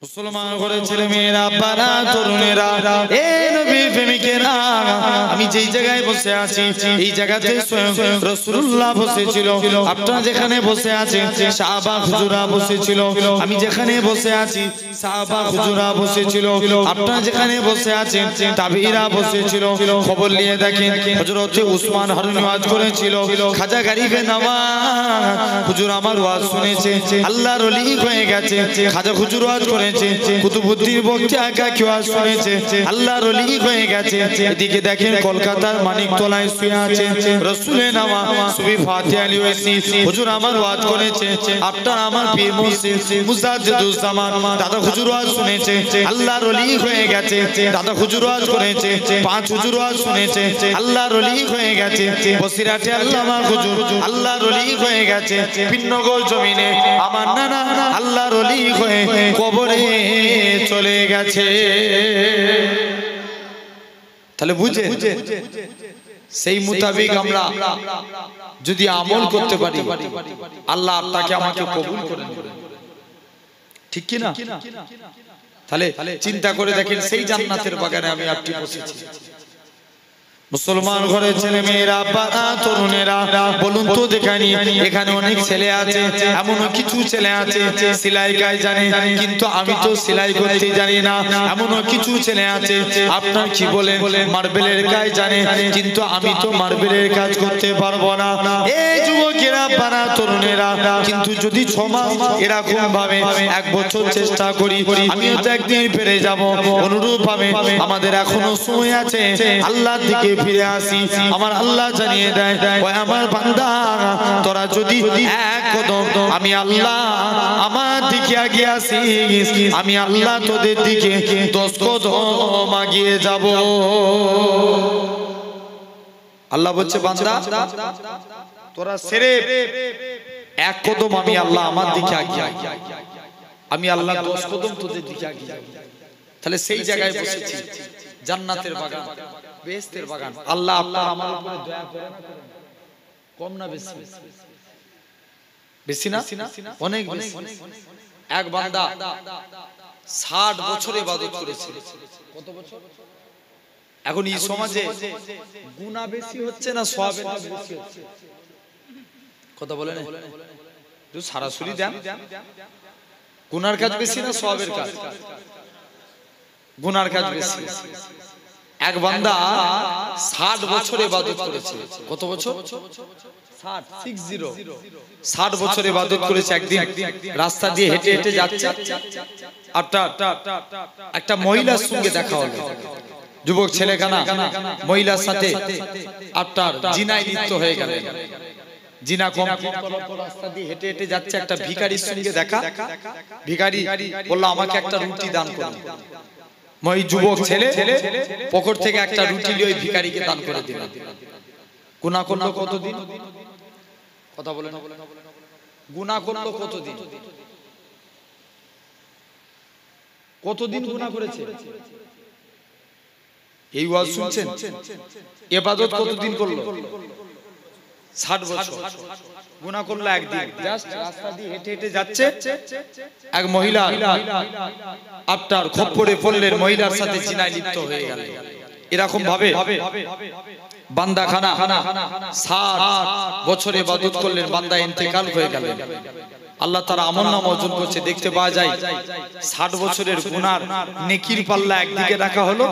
মুসলমান ঘরে ছেলে মেয়েরা পাড়া তরুণেরা এ নবীর প্রেমিকেরা আমি যেই জায়গায় বসে আছি এই জায়গাতে স্বয়ং রাসূলুল্লাহ বসেছিল। আপনারা যেখানে বসে আছেন সাহাবা হুজুরা বসেছিল। আমি যেখানে বসে আছি সাহাবা হুজুরা বসেছিল। আপনারা যেখানে বসে আছেন তাবিঈরা বসেছিল। খবর নিয়ে দেখেন হযরত উসমান হারুনি ওয়াজ করেছিল। খাজা গরিবে নওয়াজ হুজুর আমার ওয়াজ শুনেছে, আল্লাহর ওলি হয়ে গেছে। খাজা হুজুর ওয়াজ করেছে, কুতুবউদ্দিন বক্তা কাকি ওয়াজ শুনেছে, আল্লাহর ওলি হয়ে গেছে। এদিকে দেখেন কলকাতার মানিকতলায় শুয়ে আছে রাসূলের নামা সুফি ফাতিহ আলী ওয়াইসি হুজুর আমার ওয়াজ করেছে। আপনার আমার পীর মুর্শিদ মুজাদ্দিদুজ জামান দাদা হুজুর ওয়াজ শুনেছে, আল্লাহর ওলি হয়ে গেছে। দাদা হুজুর ওয়াজ করেছে, পাঁচ হুজুর ওয়াজ শুনেছে, আল্লাহর ওলি হয়ে গেছে। বসিরাটে আল্লামা হুজুর আল্লাহর ওলি হয়ে গেছে। পিন্নগর জমিনে আমার নানা আল্লাহর ওলি হয়ে কবরে চলে গেছে। তাহলে বুঝে সেই মোতাবেক আমরা যদি আমল করতে পারি আল্লাহ আপনাকে আমাকে কবুল করে নেবেন, ঠিক কি না? তাহলে চিন্তা করে দেখেন সেই জান্নাতের বাগানে আমি আপনি বসেছি। মুসলমান ঘরে ছেলে মেয়েরা পাড়া তরুণেরা বলুন তো দেখানি এখানে অনেক ছেলে আছে, এমন কিছু ছেলে আছে সেলাই কাজ জানে কিন্তু আমি তো সেলাই করতে জানি না। এমন কিছু ছেলে আছে আপনার কি বলেন মার্বেলের কাজ জানে কিন্তু আমি তো মার্বেলের কাজ করতে পারবো না। এই যুবকেরা পাড়া তরুণেরা কিন্তু যদি 6 মাস এরকম ভাবে 1 বছর চেষ্টা করি আমিও তো একদিন পেরে যাব। অনুরূপ ভাবে আমাদের এখনো সময় আছে আল্লাহর দিকে ফিরে আসি। আমার আল্লাহ জানিয়ে দেয় ওই আমার বান্দা তোরা যদি এক কদম আমি আল্লাহ আমার দিকে এগিয়ে আসিস আমি আল্লাহ তোদের দিকে 10 কদম এগিয়ে যাব। আল্লাহ বলছে বান্দা তোরা সির্ফ 1 কদম আমি আল্লাহ আমার দিকে এগিয়ে আমি আল্লাহ 10 কদম তোদের দিকে এগিয়ে। তাহলে সেই জায়গায় বসেছি জান্নাতের বাগান বেহেশতের বাগান। আল্লাহ আপনার আমার উপরে দয়া করে না করেন? কম না বেশি? বেশি না? অনেক বেশি। এক বান্দা 60 বছর ইবাদত করেছে। কত বছর? এখন এই সমাজে গুনাহ বেশি হচ্ছে না সওয়াবের কাজ বেশি হচ্ছে? কথা বলেন একটু সরাসরি দেন। গুনার কাজ বেশি না সওয়াবের কাজ? গুনার কাজ বেশি। এক বান্দা 60 বছর ইবাদত করেছে। কত বছর? 60 বছর ইবাদত করেছে। একদিন রাস্তা দিয়ে হেঁটে হেঁটে যাচ্ছে, একটা মহিলার সঙ্গে দেখা হলো। যুবক ছেলেখানা মহিলার সাথে আপনার জিনায় লিপ্ত হয়ে গেল। জিনা কমপ্লিট করার পর রাস্তা দিয়ে হেঁটে হেঁটে যাচ্ছে, একটা ভিখারির সঙ্গে দেখা। ভিখারি বলল আমাকে একটা রুটি দান করুন। ওই যুবক ছেলে পকেট থেকে একটা রুটি নিয়ে ওই ভিখারিকে দান করে দিল। গুনাহ করলো কতদিন? কথা বলেন। গুনাহ করলো কতদিন? কতদিন গুনাহ করেছে? এই ওয়াজ শুনছেন? ইবাদত কতদিন করলো? 60 বছর। গুনাহ করলো একদিন। জাস্ট রাস্তা দিয়ে হেঁটে হেঁটে যাচ্ছে, এক মহিলা আপনার খপ্পরে পড়লেন, মহিলার সাথে জিনায় লিপ্ত হয়ে গেল। এরকম ভাবে বান্দা খানা 60 বছর ইবাদত করলেন, বান্দা ইন্তেকাল হয়ে গেল। আল্লাহ তাআলা আমলনামা ওজন করছে, দেখতে পাওয়া যায় 60 বছরের গুনার নেকির পাল্লা একদিকে রাখা হলো,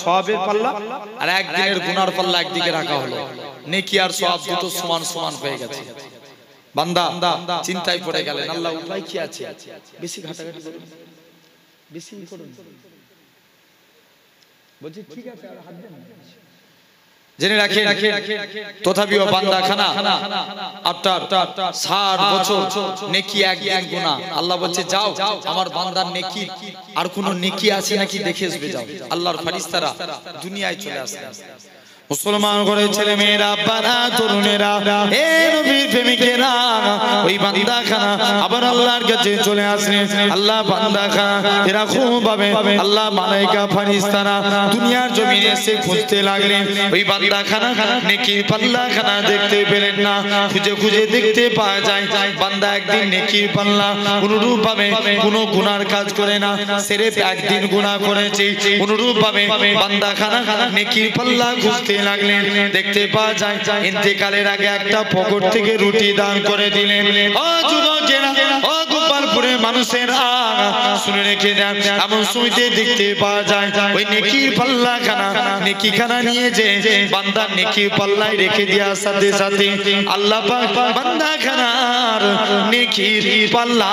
সওয়াবের পাল্লা, আর একদিনের গুনার পাল্লা একদিকে রাখা হলো। নেকি আর সওয়াব দুটো সমান সমান হয়ে গেছে। বান্দা চিন্তায় পড়ে গেলেন, আল্লাহ উপায় কি আছে? বেশি ঘাটাঘাটি করুন, বেশি করুন। বলছি ঠিক আছে আর হাত দেন। জেনে রাখেন তথাপিও বান্দা খানা আপনার 60 বছর নেকি একদিন গুনাহ। আল্লাহ বলছে যাও আমার বান্দার নেকি আর কোন নেকি আছে নাকি দেখে আসবে যাও। আল্লাহর ফেরেশতারা দুনিয়ায় চলে আসে। মুসলমান ঘরের ছেলে মেয়েরা, আব্বারা, তরুণেরা, এ নবীর প্রেমিকেরা, ওই বান্দাখানা আবার আল্লাহর কাছে চলে আসলেন। আল্লাহ বান্দাখানা এরকম ভাবে আল্লাহ মালায়েকা ফেরেশতারা দুনিয়ার জমিনে এসে খুঁজতে লাগলেন। ওই বান্দাখানা নেকির পাল্লাখানা দেখতে পেলেন না, খুঁজে খুঁজে দেখতে পাওয়া যায় বান্দা একদিন নেকির পাল্লা অনুরূপ ভাবে কোনো গুনার কাজ করে না, সির্ফ একদিন গুনাহ করেছে। অনুরূপ ভাবে বান্দাখানা নেকির পাল্লা খুঁজতে লাগলেন, দেখতে পাওয়া যায় ইন্তেকালের আগে একটা পকেট থেকে রুটি দান করে দিলেন। ও যুবকেরা, ও গোপালপুরের মানুষেরা, শুনে রেখে দেন, এমন সময়তে দেখতে পাওয়া যায় ওই নেকির পাল্লাখানা, নেকিখানা নিয়ে যে বান্দার নেকির পাল্লায় রেখে দেওয়ার সাথে সাথে আল্লাহ পাক বান্দাখানার নেকির পাল্লা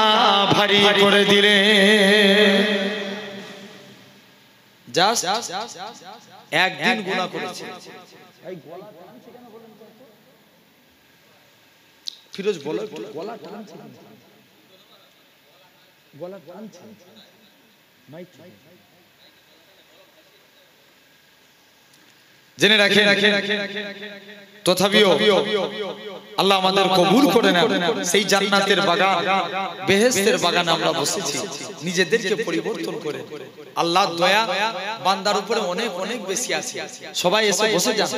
ভারী করে দিলেন। জাস্ট একদিন গুনাহ করেছে। ফিরোজ বলো, গলা টানছে, গলা টানছে, মাইক জেনে রাখে। তথাপিও আল্লাহ আমাদের কবুল করে নেন। সেই জান্নাতের বাগান, বেহেশতের বাগানে আমরা বসেছি নিজেদেরকে পরিবর্তন করে। আল্লাহর দয়া বান্দার উপরে অনেক অনেক বেশি আছে। সবাই এসে বসে যান,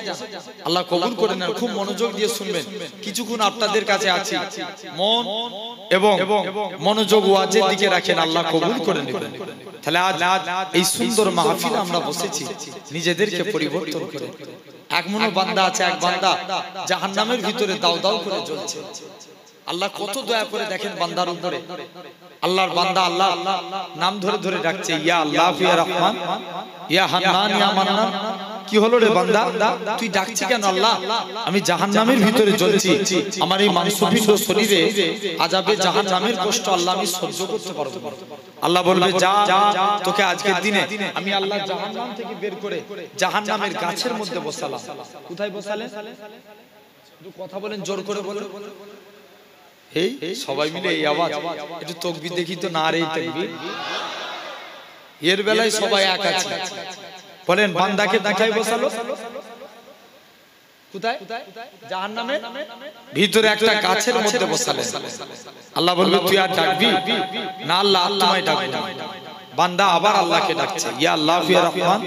আল্লাহ কবুল করে নেন। খুব মনোযোগ দিয়ে শুনবেন, কিছুক্ষণ আপনাদের কাছে আছি, মন এবং মনোযোগ ওয়াজের দিকে রাখেন, আল্লাহ কবুল করে নেবেন। তাহলে আজ এই সুন্দর মাহফিলে আমরা বসেছি নিজেদেরকে পরিবর্তন করে। এক মনো বান্দা আছে, এক বান্দা জাহান্নামের ভিতরে দাও দাও করে জ্বলছে। আল্লাহ কত দয়া করে দেখেন বান্দার উপরে। আল্লাহর বান্দা আল্লাহ নাম ধরে ধরে ডাকছে, ইয়া আল্লাহ, ইয়া রহমান, ইয়া হান্নান, ইয়া মান্নান। কি হলো রে বান্দা, তুই ডাকছিস কেন? আল্লাহ, আমি জাহান্নামের ভিতরে জ্বলছি, আমার এই মাংসপিণ্ড শরীরে আযাবে জাহান্নামের কষ্ট আল্লাহ আমি সহ্য করতে পারবো না। আল্লাহ বলবে, যা, তোকে আজকের দিনে আমি আল্লাহ জাহান্নাম থেকে বের করে জাহান্নামের গাছের মধ্যে বসালাম। কোথায় বসালেন? একটু কথা বলেন, জোর করে বলেন। এই সবাই মিলে এই আওয়াজ, একটু তাকবীর দেখি তো। না রে তাকবীর, এর বেলায় সবাই এক আছে। বলেন, বান্দাকে কোথায় বসালো? কোথায়? জাহান্নামের ভিতরে একটা গাছের মধ্যে বসালেন। আল্লাহ বলবে, তুই আর ডাকবি না? আল্লাহ তোমায় ডাকবে। বান্দা আবার আল্লাহকে ডাকছে, ইয়া আল্লাহ, ইয়া রহমান।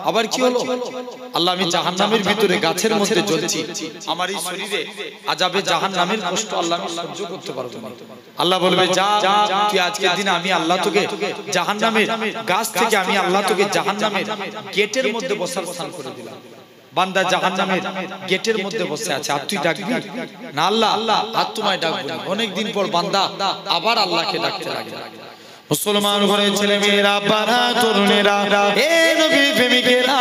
আবার কি হলো? আল্লাহ, আমি জাহান্নামের ভিতরে গাছের মধ্যে জ্বলছি, আমার এই শরীরে আযাবে জাহান্নামের কষ্ট আল্লাহ আমি সহ্য করতে পারবো না। আল্লাহ বলবে, যা, তুই আজকের দিনে আমি আল্লাহ তোকে জাহান্নামের গাছ থেকে আমি আল্লাহ তোকে জাহান্নামের গেটের মধ্যে বসার স্থান করে দিলাম। বান্দা জাহান্নামের গেটের মধ্যে বসে আছে, আর তুই ডাকবি না? আল্লাহ আর তোমায় ডাকবো। অনেকদিন পর বান্দা আবার আল্লাহকে ডাকতে লাগে। মুসলমান ঘরের ছেলে মেয়েরা, আব্বারা, তরুণেরা, এ নবীর প্রেমিকেরা,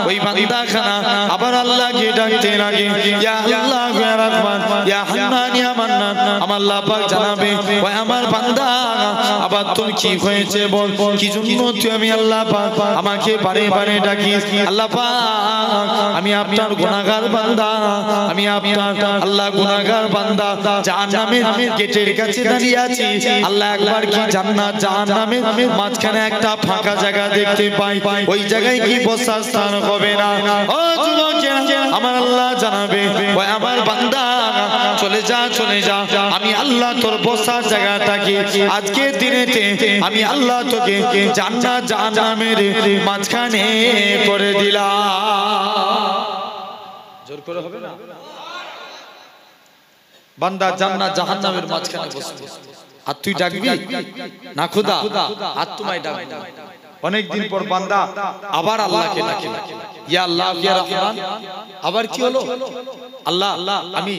ওই বান্দাখানা আবার আল্লাহকে ডাকতে লাগে, ইয়া আল্লাহ, ইয়া রহমান, ইয়া হান্নান, ইয়া মান্নান। আমার আল্লাহ পাক জানাবে, ওই আমার বান্দা, আবার তোর কি হয়েছে বল, কি জন্য তুই আমি আল্লাহ পাক আমাকে বারে বারে ডাকিস? আল্লাহ পাক, আমি আপনার গুনাহগার বান্দা, আমি আপনার আল্লাহ গুনাহগার বান্দা, জাহান্নামের গেটের কাছে দাঁড়িয়ে আছি। আল্লাহ, একবার কি জান্নাত জাহান্নামের মাঝখানে একটা ফাঁকা জায়গা দেখতে পাই, ওই জায়গায় কি বসার স্থান হবে না? ও যুবকেরা, আমার আল্লাহ জানাবে, ওই আমার বান্দা, চলে যা, চলে যা, আমি আল্লাহ তোর বসার জায়গাটাকে আজকের দিনেতে আমি আল্লাহ তোকে জান্নাত জাহান্নামের মাঝখানে করে দিলাম। জোর করে হবে না? বান্দা জান্নাত জাহান্নামের মাঝখানে বসবে, আর তুই ডাকবি না? খোদা আর তোমায় ডাকবে। অনেকদিন পর বান্দা আবার আল্লাহকে ডাকে, ইয়া আল্লাহ, ইয়া রহমান। আবার কি হলো? আল্লাহ, আমি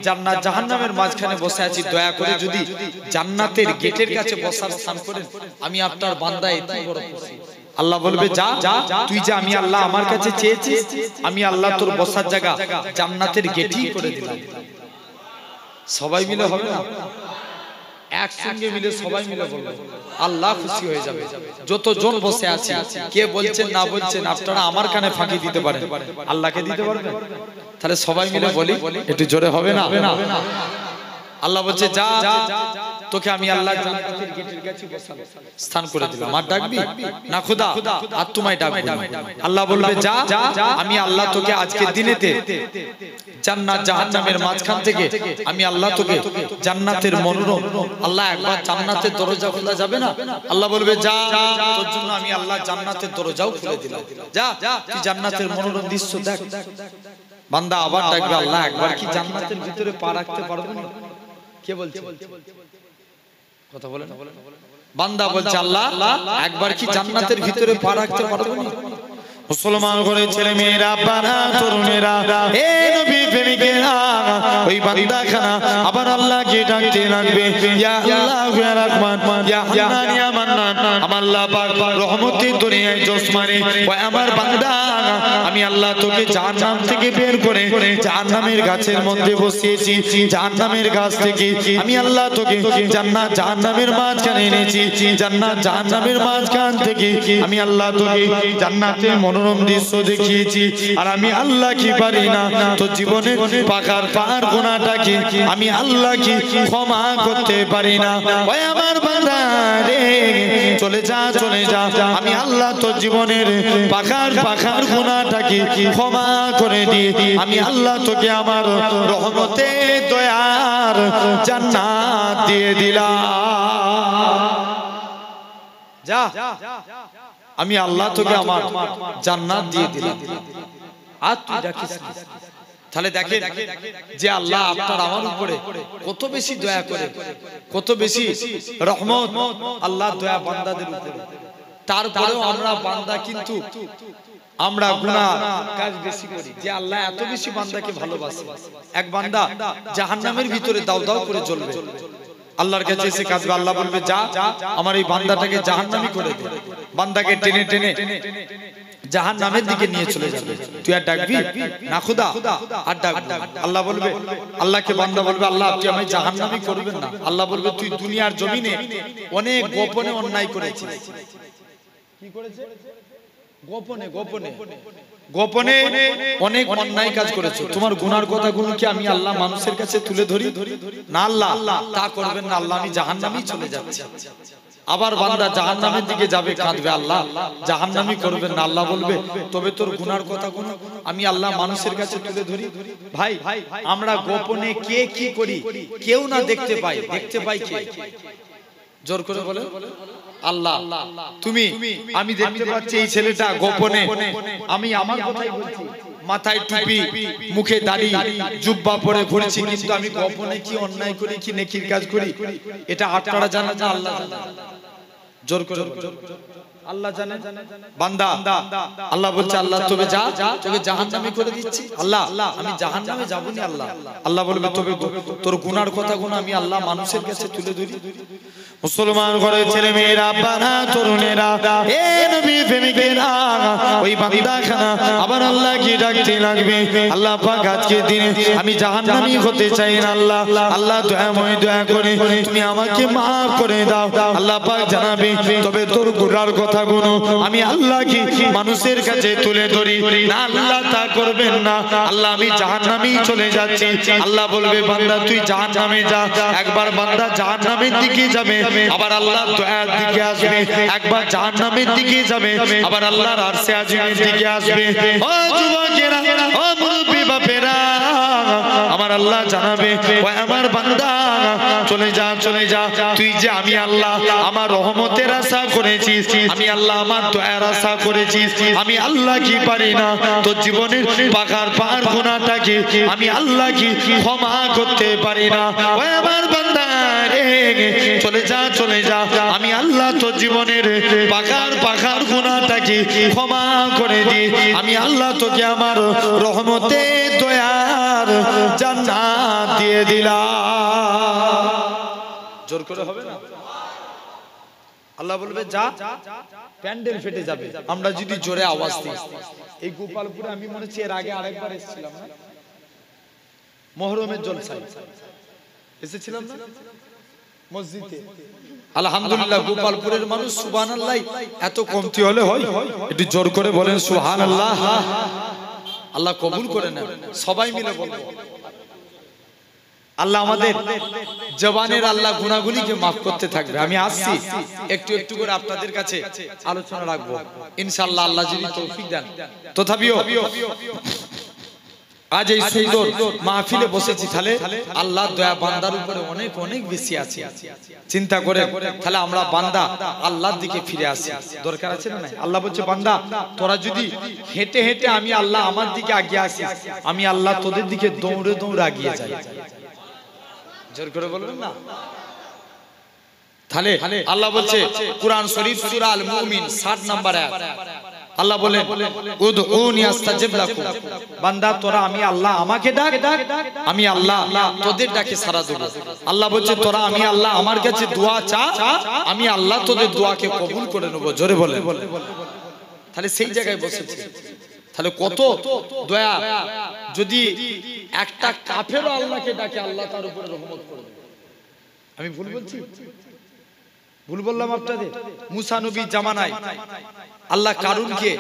জান্নাত জাহান্নামের মাঝখানে বসে আছি, দয়া করে যদি জান্নাতের গেটের কাছে বসার স্থান করেন, আমি আপনার বান্দা এত বড় খুশি। আল্লাহ বলবে, যা, তুই যা, আমি আল্লাহ আমার কাছে চেয়েছিস, আমি আল্লাহ তোর বসার জায়গা জান্নাতের গেটই করে দিলাম। সবাই মিলে হবে না? একসঙ্গে মিলে সবাই মিলে বলবে, আল্লাহ খুশি হয়ে যাবে। যতজন বসে আছে, কে বলছেন না বলছেন, আপনারা আমার কানে ফাঁকি দিতে পারেন, আল্লাহকে দিতে পারবেন? তাহলে সবাই মিলে বলি, একটু জোরে হবে না? আল্লাহ বলছে, যা, তোকে আমি আল্লাহ জান্নাতের গেটের কাছে বসাবো, স্থান করে দিলাম। আর ডাকবি না খোদা, আর তোমায় ডাকবো। আল্লাহ বলবে যা, আমি আল্লাহ তোকে আজকের দিনেতে জান্নাত জাহান্নামের মাঝখান থেকে আমি আল্লাহ তোকে জান্নাতের মনোরম, আল্লাহ একবার জান্নাতের দরজা খোলা যাবে না? আল্লাহ বলবে যা, তোর জন্য আমি আল্লাহ জান্নাতের দরজাও খুলে দিলাম, যা তুই জান্নাতের মনোরম দৃশ্য দেখ। বান্দা আবার ডাকবে আল্লাহ একবার কি জান্নাতের ভিতরে পা রাখতে পারবে না? কে বলছে কথা বলে না? বান্দা বলছে আল্লাহ একবার কি জান্নাতের ভিতরে পা রাখতে পারবে না? মুসলমান করে ছেলে মেয়েরা, বাবা তরুণেরা, হে নবী প্রেমিকেরা, ওই বান্দাখানা আবার আল্লাহকে ডাকতে লাগবে, ইয়া আল্লাহ ইয়া রহমান ইয়া হান্নান ইয়া মান্নান। আমার আল্লাহ পাক রহমতের দুনিয়ায় জসমানে, ওই আমার বান্দা আমি আল্লাহ তোকে জাহান্নাম থেকে বের করে জাহান্নামের গাছের মধ্যে বসিয়েছি, জাহান্নামের গাছ থেকে আমি আল্লাহ তোকে জান্নাত জাহান্নামের মাঝখানে এনেছি, জান্নাত জাহান্নামের মাঝখান থেকে আমি আল্লাহ তোকে জান্নাতের মনোরম দৃশ্য দেখিয়েছি। আর আমি আল্লাহ কি পারি না তোর জীবনের পাকার পার গুনাহটাকে আমি আল্লাহ কি ক্ষমা করতে পারি না? ওই আমার বান্দা রে চলে যা, চলে যা, আমি আল্লাহ তোর জীবনের পাকার পাকার গুনাহটাকে ক্ষমা করে দিয়ে আমি আল্লাহ তোকে আমার রহমতে দয়ার জান্নাত দিয়ে দিলাম। যা, আমি আল্লাহ তোকে আমার জান্নাত দিয়ে দিলাম, আর তুই ডাকিস না। তাহলে দেখেন যে আল্লাহ আপনার আমার উপরে কত বেশি দয়া করে, কত বেশি রহমত আল্লাহ দয়া বান্দাদের উপরে। তারপরেও আমরা বান্দা কিন্তু আমরা গুনাহ কাজ বেশি করি, যে আল্লাহ এত বেশি বান্দাকে ভালোবাসে। এক বান্দা জাহান্নামের ভিতরে দাউ দাউ করে জ্বলবে, আল্লাহর কাছে এসে কাঁদবে, আল্লাহ বলবে যা আমার এই বান্দাটাকে জাহান্নামী করে দে। বান্দাকে টেনে টেনে জাহান্নামের দিকে নিয়ে চলে যাবে, তুই আর ডাকবি না খোদা, আর ডাকবি। আল্লাহ বলবে, আল্লাহকে বান্দা বলবে আল্লাহ আপনি আমায় জাহান্নামী করবেন না। আল্লাহ বলবে তুই দুনিয়ার জমিনে অনেক গোপনে অন্যায় করেছিস। কি করেছে? গোপনে গোপনে গোপনে অনেক অন্যায় কাজ করেছো, তোমার গুনার কথাগুলো কি আমি আল্লাহ মানুষের কাছে তুলে ধরি না? আল্লাহ তা করবেন না, আল্লাহ আমি জাহান্নামী চলে যাচ্ছি। আবার বান্দা জাহান্নামের দিকে যাবে, কাঁদবে, আল্লাহ জাহান্নামী করবেন না। আল্লাহ বলবে তবে তোর গুনার কথাগুলো আমি আল্লাহ মানুষের কাছে তুলে ধরি। ভাই আমরা গোপনে কে কি করি কেউ না দেখতে পাই, দেখতে পাই কে? জোর করে বলে আল্লাহ। তুমি আমি দেখতে পাচ্ছি এই ছেলেটা গোপনে, আমি আমার কথাই বলছি, মাথায় টুপি, মুখে দাড়ি, জুব্বা পরে ঘুরছি, কিন্তু আমি গোপনে কি অন্যায় করি, কি নেকির কাজ করি, এটা আপনারা জানেন না, আল্লাহ জানেন। জোর করে আল্লাহ জানেন। বান্দা আল্লাহ বলছে আল্লাহ তবে যা, তোকে জাহান্নামী করে দিচ্ছি। আল্লাহ আমি জাহান্নামে যাব না। আল্লাহ আল্লাহ বলবে তবে তোর গুনার কথাগুলো আমি আল্লাহ মানুষের কাছে তুলে ধরি। মুসলমান ঘরের ছেলে মেয়েরা, বাবা তরুণেরা, হে নবী প্রেমিকেরা, ওই বান্দাখানা আবার আল্লাহ কি ডাকতে লাগবে, আল্লাহ পাক আজকের দিনে আমি জাহান্নামী হতে চাই না। আল্লাহ আল্লাহ দয়াময় দয়া করে তুমি আমাকে maaf করে দাও। আল্লাহ পাক জানাবে তবে তোর গুনার কথাগুলো আমি আল্লাহ কি মানুষের কাছে তুলে ধরি না? আল্লাহ তা করবেন না। আল্লাহ আমি জাহান্নামী চলে যাচ্ছি। আল্লাহ বলবে বান্দা তুই জাহান্নামে যা। একবার বান্দা জাহান্নামের দিকে যাবে, আবার আল্লাহ দয়ার দিকে আসবে। একবার জাহান্নামের দিকে যাবে, আবার আল্লাহর আরশে আজিমের দিকে আসবে। ও যুবকেরা, ও মুরব্বি বাপেরা, আমার আল্লাহ জানাবে ও আমার বান্দা চলে যা, চলে যা, তুই যে আমি আল্লাহ আমার রহমতের আশা করেছিস, আমি আল্লাহ আমার দয়ার আশা করেছিস, আমি আল্লাহ কি পারি না তোর জীবনের পাকার পার গুনাহটাকে আমি আল্লাহ কি ক্ষমা করতে পারি না? ও আমার বান্দা রে চলে যা, চলে যা, আমি আল্লাহ তোর জীবনের পাকার পাকার গুনাহটাকে ক্ষমা করে দি, আমি আল্লাহ তোকে আমার রহমতে দয়ার জান্নাত দিয়ে দিলাম। জোর করে হবে না? আল্লাহ বলবে যা, প্যান্ডেল ফেটে যাবে আমরা যদি জোরে আওয়াজ দিই। এই গোপালপুরে আমি মনে হচ্ছে এর আগে আরেকবার এসেছিলাম না, মুহররমের জলসায় এসেছিলাম না মসজিদে। আলহামদুলিল্লাহ গোপালপুরের মানুষ সুবহানাল্লাহ এত কমতি হলে হয়? একটু জোর করে বলেন সুবহানাল্লাহ। আল্লাহ কবুল করে নেন, সবাই মিলে বলবো। আল্লাহ আমাদের জবানের আল্লাহ গুনাহগুলিকে maaf করতে থাকবে। আমি আসছি একটু একটু করে আপনাদের কাছে আলোচনা রাখবো ইনশাআল্লাহ, আল্লাহ যদি তৌফিক দেন। তথাপিও আজ এই সুন্দর মাহফিলে বসেছি, তাহলে আল্লাহর দয়া বান্দার উপরে অনেক অনেক বেশি আছে। চিন্তা করে তাহলে আমরা বান্দা আল্লাহর দিকে ফিরে আসি, দরকার আছে না? আল্লাহ বলছে বান্দা তোরা যদি হেঁটে হেঁটে আমি আল্লাহ আমার দিকে আগিয়ে আসিস, আমি আল্লাহ তোদের দিকে দৌড়ে দৌড়ে আগিয়ে যাই। জোর করে বলবেন না? তাহলে আল্লাহ বলছে কুরআন শরীফ সূরা আল মুমিন 60 নম্বর আয়াত, আল্লাহ বলেন উদউনি আস্তাজিব লাকুম, বান্দা তোরা আমি আল্লাহ আমাকে ডাক, আমি আল্লাহ তোদের ডাকে সাড়া দেব। আল্লাহ বলছে তোরা আমি আল্লাহ আমার কাছে দোয়া চা, আমি আল্লাহ তোদের দোয়াকে কবুল করে নেব। জোরে বলেন। তাহলে সেই জায়গায় বসেছে, তাহলে কত দয়া। যদি একটা কাফেরও আল্লাহকে ডাকে আল্লাহ তার উপরে রহমত করে দেবে। আমি ভুল বলছি? ভুল বললাম আপনাদের? মুসা নবীর জামানায় আল্লাহ কারুনকে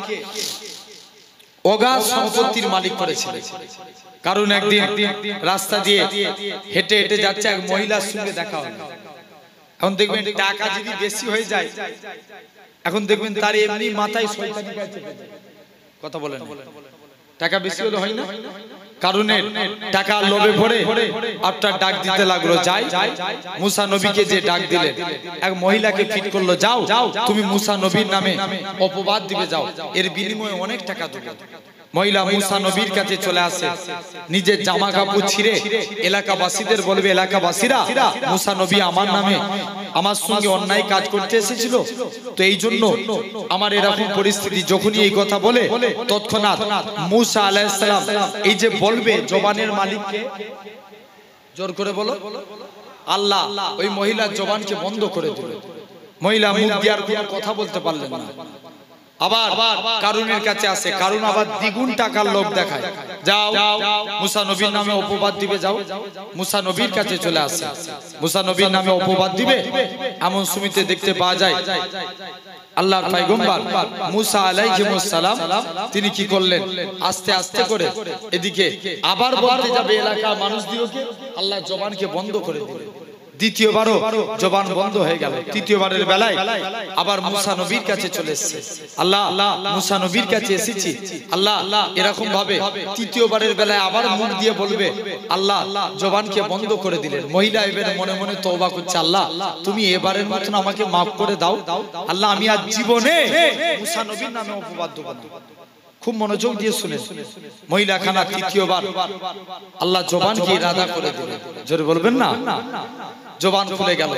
অগাধ সম্পত্তির মালিক করেছিলেন। কারুন একদিন রাস্তা দিয়ে হেঁটে হেঁটে যাচ্ছে, এক মহিলার সঙ্গে দেখা হলো। এখন দেখবেন টাকা যদি বেশি হয়ে যায়, এখন দেখবেন তার এমনি মাথায় শয়তানি কাজ চেপে যায়। কথা বলেন, টাকা বেশি হলে হয় না? কারণে টাকা লোভে পড়ে আপনার ডাক দিতে লাগলো, যাই মুসা নবীকে যে ডাক দিলেন, এক মহিলাকে ফিট করলো, যাও তুমি মুসা নবীর নামে অপবাদ দিবে, যাও এর বিনিময়ে অনেক টাকা দেবে। মহিলা মুসা নবীর কাছে চলে আসে, নিজের জামা কাপড় ছিঁড়ে এলাকাবাসীদের বলবে, এলাকাবাসীরা মুসা নবী আমার নামে আমার সঙ্গে অন্যায় কাজ করতে এসেছিল, তো এই জন্য আমার এরকম পরিস্থিতি। যখনই এই কথা বলে তৎক্ষণাৎ মুসা আলাইহিস সালাম এই যে বলবে জবানের মালিককে, জোর করে বলো আল্লাহ, ওই মহিলার জবানকে বন্ধ করে দিল। মহিলা মুখ দিয়ে আর কোনো কথা বলতে পারলেন না। আবার কারুনের কাছে আসে, কারুন আবার দ্বিগুণ টাকার লোভ দেখায়, যাও মুসা নবীর নামে অপবাদ দিবে, যাও মুসা নবীর কাছে চলে আসে, মুসা নবীর নামে অপবাদ দিবে। এমন সুমিতে দেখতে পাওয়া যায় আল্লাহর পয়গম্বর মুসা আলাইহিস সালাম তিনি কি করলেন, আস্তে আস্তে করে এদিকে আবার বলতে যাবে এলাকার মানুষদিওকে, আল্লাহ জবানকে বন্ধ করে দিলেন। দ্বিতীয়বারও জবান বন্ধ হয়ে গেল। তৃতীয়বারের বেলায় আবার মুসা নবীর কাছে চলে এসেছে, আল্লাহ মুসা নবীর কাছে এসেছি, আল্লাহ এরকম ভাবে তৃতীয়বারের বেলায় আবার মুখ দিয়ে বলবে, আল্লাহ জবানকে বন্ধ করে দিলেন। মহিলা এবারে মনে মনে তওবা করছে, আল্লাহ তুমি এবারের মতন আমাকে মাফ করে দাও, আল্লাহ আমি আজ জীবনে মুসা নবীর নামে অপবাদ দেব না। খুব মনোযোগ দিয়ে শুনে, মহিলা খানা তৃতীয়বার আল্লাহ জবানকে ইরাদা করে দিলেন। জোরে বলবেন না? জবান খুলে গেল,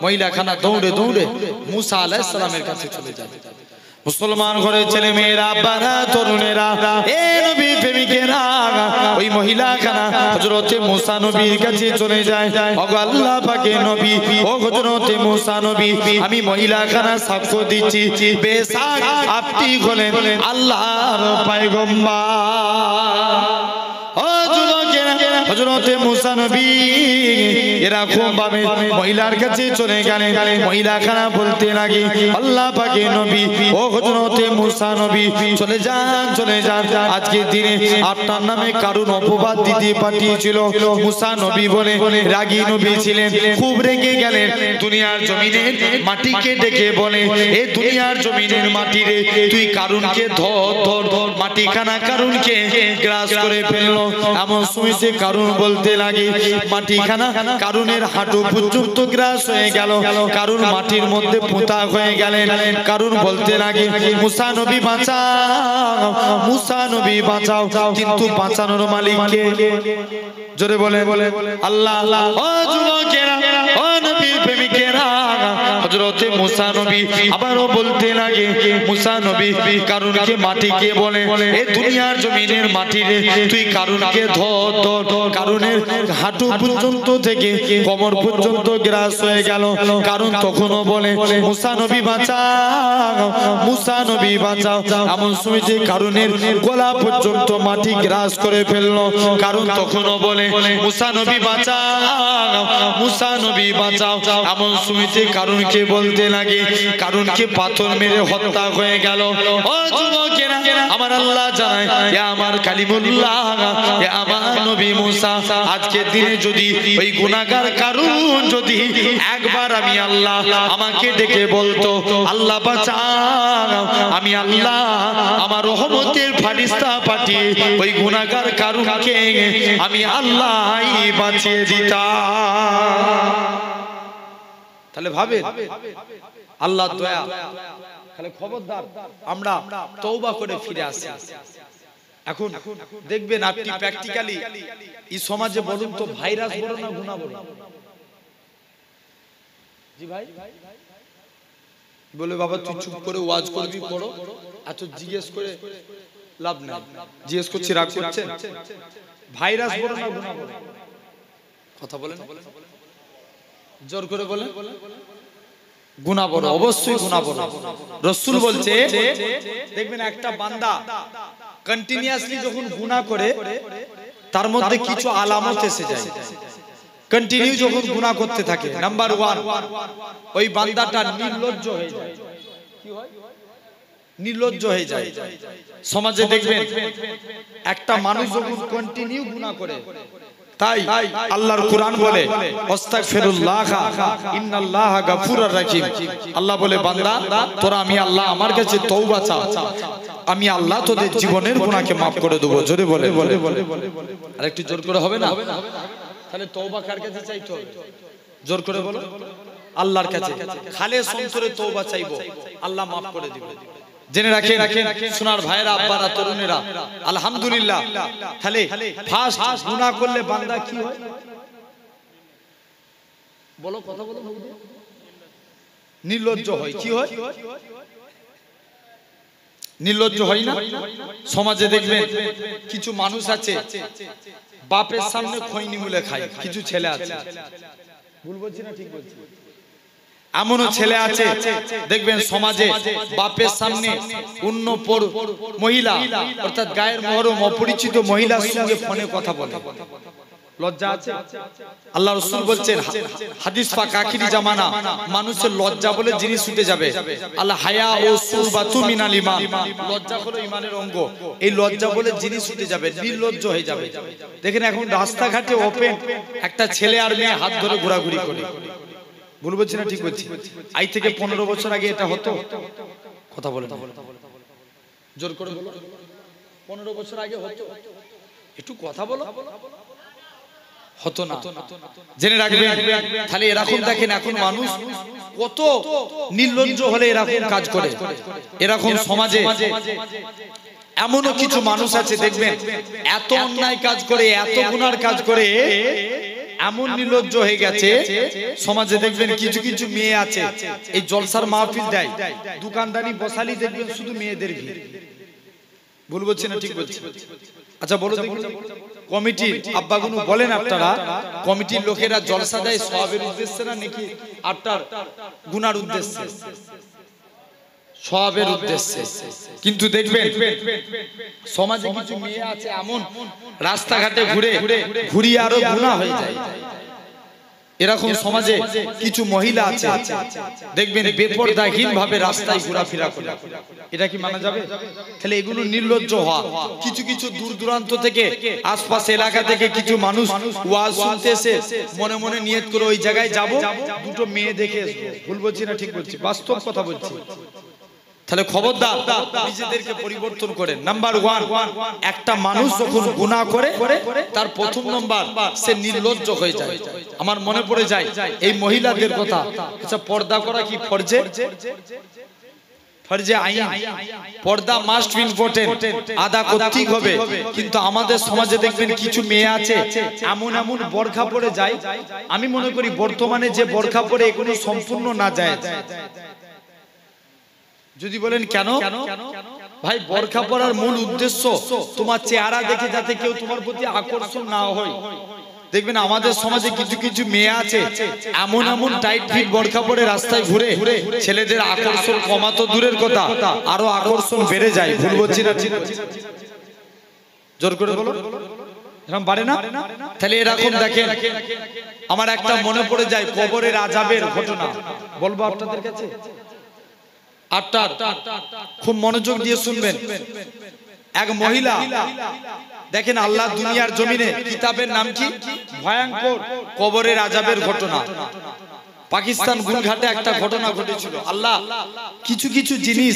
মহিলা খানা দৌড়ে দৌড়ে মুসা আলাইহিস সালামের কাছে চলে যায়। মুসলমান ঘরের ছেলে মেয়েরা, বারা তরুণেরা, এ নবী প্রেমিকেরা, ওই মহিলা খানা হযরতে মুসা নবীর কাছে চলে যায়। ওগো আল্লাহ পাকের নবী, ও হযরতে মুসা নবী, আমি মহিলা খানা সাক্ষ্য দিচ্ছি বেশক আপনি হলেন আল্লাহর পয়গম্বর। ও যুবকেরা, হযরতে মুসা নবী এরকম ভাবে মহিলার কাছে চলে গেলেন। মহিলা খানা বলতে লাগে, আল্লাহ পাকের নবী, ও হযরতে মুসা নবী চলে যান, চলে যান, আজকের দিনে আপনার নামে কারুন অপবাদ দিতে পাঠিয়েছিল। মুসা নবী বলে রাগী নবী ছিলেন, খুব রেগে গেলেন। দুনিয়ার জমিনের মাটিকে ডেকে বলে, এ দুনিয়ার জমিনের মাটি রে, তুই কারুনকে ধর ধর ধর। মাটি খানা কারুনকে গ্রাস করে ফেললো। এমন শুনেছে কারুন বলতে লাগে, মাটি খানা কারুনের হাঁটু পর্যন্ত গ্রাস হয়ে গেল। কারুন মাটির মধ্যে পোঁতা হয়ে গেলেন। কারুন বলতে লাগে, মুসা নবী বাঁচাও, মুসা নবী বাঁচাও, কিন্তু বাঁচানোর মালিক কে? জোরে বলে আল্লাহ। ও যুবকেরা, ও নবীর প্রেমিকেরা, হযরতে মুসা নবী আবারও বলতে লাগে, মুসা নবী কারুনকে মাটি কে বলে, এই দুনিয়ার জমিনের মাটি রে, তুই কারুনকে ধর ধর। কারুনের হাঁটু পর্যন্ত থেকে কোমর পর্যন্ত গ্রাস হয়ে গেল। কারুন তখনও বলে, মুসা নবী বাঁচাও, মুসা নবী বাঁচাও। এমন সময় যে কারুনের গলা পর্যন্ত মাটি গ্রাস করে ফেললো। কারুন তখনও বলে, মুসা নবী বাঁচাও, মুসা নবী বাঁচাও। এমন সময় যে কারুনকে বলতে লাগে কারণকে পাথর মেরে হত্যা হয়ে গেল। ও যুবকেরা আমার আল্লাহ জানায় এ আমার কালিমুল্লাহ এ আমার নবী মুসা আজকের দিনে যদি ওই গুনাহগার কারণ যদি একবার আমি আল্লাহ আমাকে ডেকে বলতো আল্লাহ বাঁচাও, আমি আল্লাহ আমার রহমতের ফারিস্তা পাঠিয়ে ওই গুনাহগার কারণকে আমি আল্লাহই বাঁচিয়ে দিতাম। তাহলে ভাবে আল্লাহর দয়া। তাহলে খবরদার আমরা তওবা করে ফিরে আসি। এখন দেখবেন আপনি প্র্যাকটিক্যালি এই সমাজে বলুন তো ভাইরাস বড় না গুনাহ বড়? জি ভাই বলে বাবা তুই চুপ করে ওয়াজ করবি পড়ো, এত জিজ্ঞেস করে লাভ নাই। জিজ্ঞেস করছি রাগ করছেন? ভাইরাস বড় না গুনাহ বড়? কথা বলেন, জোর করে বলেন। গুনাহ বড়, অবশ্যই গুনাহ বড়। রাসূল বলছে দেখবেন একটা বান্দা কন্টিনিউয়াসলি যখন গুনাহ করে তার মধ্যে কিছু আলামত এসে যায়। কন্টিনিউ যখন গুনাহ করতে থাকে, নাম্বার 1 ওই বান্দাটা নির্লজ্জ হয়ে যায়। কি হয়? নির্লজ্জ হয়ে যায়। সমাজে দেখবেন একটা মানুষ যখন কন্টিনিউ গুনাহ করে, তাই আল্লাহর কোরআন বলে আস্তাগফিরুল্লাহ ইন্নাল্লাহা গাফুরুর রহিম। আল্লাহ বলে বান্দা তোরা আমি আল্লাহ আমার কাছে তওবা চা, আমি আল্লাহ তোদের জীবনের গুনাহকে maaf করে দেব। জোরে বলে আর একটু জোর করে হবে না? তাহলে তওবা কার কাছে চাইতে হবে? জোর করে বলো। আল্লাহর কাছে খালেস অন্তরে তওবা চাইবো, আল্লাহ maaf করে দিবেন। জেনে রাখেন সোনার ভাইরা আব্বারা তরুণেরা, আলহামদুলিল্লাহ তাহলে ফার্স্ট গুনাহ করলে বান্দা কি হয় বলো? কথা বলো। নির্লজ্জ হয়। কি হয়? নির্লজ্জ হয় না? সমাজে দেখবেন কিছু মানুষ আছে বাপের সামনে খৈনি মুলে খায়, কিছু ছেলে আছে। ভুল বলছি না ঠিক বলছি? এমনও ছেলে আছে দেখবেন সমাজে বাপের সামনে অন্য মহিলা অর্থাৎ গায়ের মহরম অপরিচিত মহিলার সঙ্গে ফোনে কথা বলে। লজ্জা আছে? আল্লাহ রাসূল বলছেন হাদিস পাক আখিরি জামানা মানুষের লজ্জা বলে জিনিস ছুটে যাবে। আল হায়া ও সুবাতু মিনাল ঈমান, লজ্জা হলো ঈমানের অঙ্গ। এই লজ্জা বলে জিনিস ছুটে যাবে, নির্লজ্জ হয়ে যাবে। দেখেন এখন রাস্তাঘাটে ওপেন একটা ছেলে আর মেয়ে হাত ধরে ঘোরাঘুরি করে। ভুল বলছি না ঠিক বলছি? আজ থেকে 15 বছর আগে এটা হতো? কথা বলে জোর করে বলো। 15 বছর আগে হতো? একটু কথা বলো। হতো না। জেনে রাখবেন তাহলে এরকম দেখেন এখন মানুষ কত নির্লজ্জ হলে এরকম কাজ করে। এরকম সমাজে এমনও কিছু মানুষ আছে দেখবেন এত অন্যায় কাজ করে, এত গুনার কাজ করে, এমন নির্লজ্জ হয়ে গেছে। সমাজে দেখবেন কিছু কিছু মেয়ে আছে এই জলসার মাহফিল দেয়, দোকানদারি বসালি দেখবেন শুধু মেয়েদের ভিড়। ভুল বলছি না ঠিক বলছি? আচ্ছা বলো দেখি কমিটির আব্বাগুনু বলেন আপনারা কমিটির লোকেরা জলসা দেয় সওয়াবের উদ্দেশ্যে না নাকি আপনার গুনার উদ্দেশ্যে? সওয়াবের উদ্দেশ্যে। কিন্তু দেখবেন সমাজে কিছু মেয়ে আছে এমন রাস্তাঘাটে ঘুরিয়ে আরো গুনাহ হয়ে যায়। এরকম সমাজে কিছু মহিলা আছে দেখবেন বেপরদাহীন ভাবে রাস্তায় ঘোরাফেরা করে। এটা কি মানা যাবে? তাহলে এগুলো নির্লজ্জ হওয়া। কিছু কিছু দূর দূরান্ত থেকে আশপাশ এলাকা থেকে কিছু মানুষ ওয়াজ শুনতে এসে মনে মনে নিয়ত করে ওই জায়গায় যাব, দুটো মেয়ে দেখে আসবো। ভুল বলছি না ঠিক বলছি? বাস্তব কথা বলছি। তাহলে খবরদার নিজেদেরকে পরিবর্তন করেন। নাম্বার 1 একটা মানুষ যখন গুনাহ করে তার প্রথম নাম্বার সে নির্লজ্জ হয়ে যায়। আমার মনে পড়ে যায় এই মহিলাদের কথা। আচ্ছা পর্দা করা কি ফরজে? ফরজে আইন, পর্দা মাস্ট বি ইম্পর্টেন্ট, আদা করতেই হবে। কিন্তু আমাদের সমাজে দেখবেন কিছু মেয়ে আছে এমন এমন বোরখা পরে যায়, আমি মনে করি বর্তমানে যে বোরখা পরে এগুলো সম্পূর্ণ না যায়। যদি বলেন কেন? ভাই বোরখা পরার মূল উদ্দেশ্য তোমার চেহারা দেখে যাতে কেউ তোমার প্রতি আকর্ষণ না হয়। দেখবেন আমাদের সমাজে কিছু কিছু মেয়ে আছে এমন এমন টাইট ফিট বোরখা পরে রাস্তায় ঘুরে, ছেলেদের আকর্ষণ কমা তো দূরের কথা আরো আকর্ষণ বেড়ে যায়। ভুল বলছি না ঠিক? জোর করে বলো। এরকম বাড়ে না? তাহলে এরকম দেখেন, আমার একটা মনে পড়ে যায় কবরের আযাবের ঘটনা, বলবো আপনাদের কাছে। আপনার খুব মনোযোগ দিয়ে শুনবেন। এক মহিলা, দেখেন আল্লাহ দুনিয়ার জমিনে কিতাবের নাম কি? ভয়ঙ্কর কবরের আযাবের ঘটনা। পাকিস্তান গুলঘাটে একটা ঘটনা ঘটেছিল। আল্লাহ কিছু কিছু জিনিস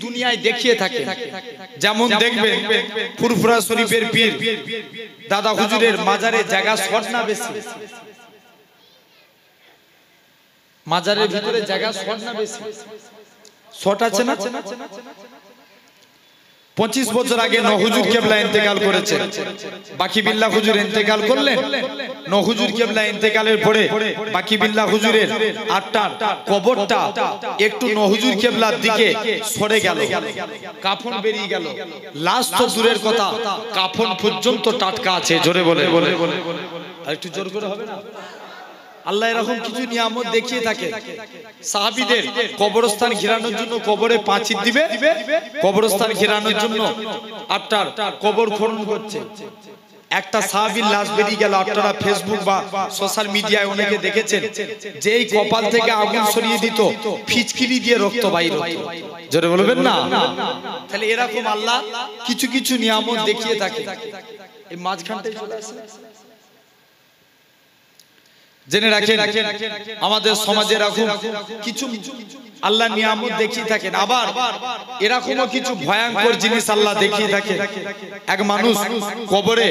দুনিয়ায় দেখিয়ে থাকে। যেমন দেখবেন ফুরফুরা শরীফের পীর দাদা হুজুরের মাজারে জায়গা শর্ট না বেশি? মাজারের ভিতরে জায়গা শর্ট না বেশি? শর্ট আছে না? 25 বছর আগে নহুজুর কেবলা ইন্তেকাল করেছেন। বাকি বিল্লাহ হুজুর ইন্তেকাল করলেন। নহুজুর কেবলা ইন্তেকালের পরে বাকি বিল্লাহ হুজুরের আটটার কবরটা একটু নহুজুর কেবলার দিকে সরে গেল, কাফন বেরিয়ে গেল। লাশ তো দূরের কথা, কাফন পর্যন্ত টাটকা আছে। জোরে বলে আর একটু জোর করে হবে না? আল্লাহ এরকম কিছু নিয়ামত দেখিয়ে থাকে। সাহাবীদের কবরস্থান ঘেরানোর জন্য কবরে পাঁচিল দিবে, কবরস্থান ঘেরানোর জন্য আপনার কবর খনন করছে। একটা সাহাবীর লাশ বেরিয়ে গেল। আপনারা ফেসবুক বা সোশ্যাল মিডিয়ায় অনেকে দেখেছেন, যে এই কপাল থেকে আগুন সরিয়ে দিত, ফিচকিরি দিয়ে রক্ত বাইর হতো। জোরে বলবেন না? তাহলে এরকম আল্লাহ কিছু কিছু নিয়ামত দেখিয়ে থাকে। এই মাঝখানটাই চলে আসে। জেনে রাখেন, আমাদের সমাজে এরকম কিছু আল্লাহ নিয়ামত দেখিয়ে থাকেন। আবার এরকমও কিছু ভয়ঙ্কর জিনিস আল্লাহ দেখিয়ে থাকে। এক মানুষ কবরে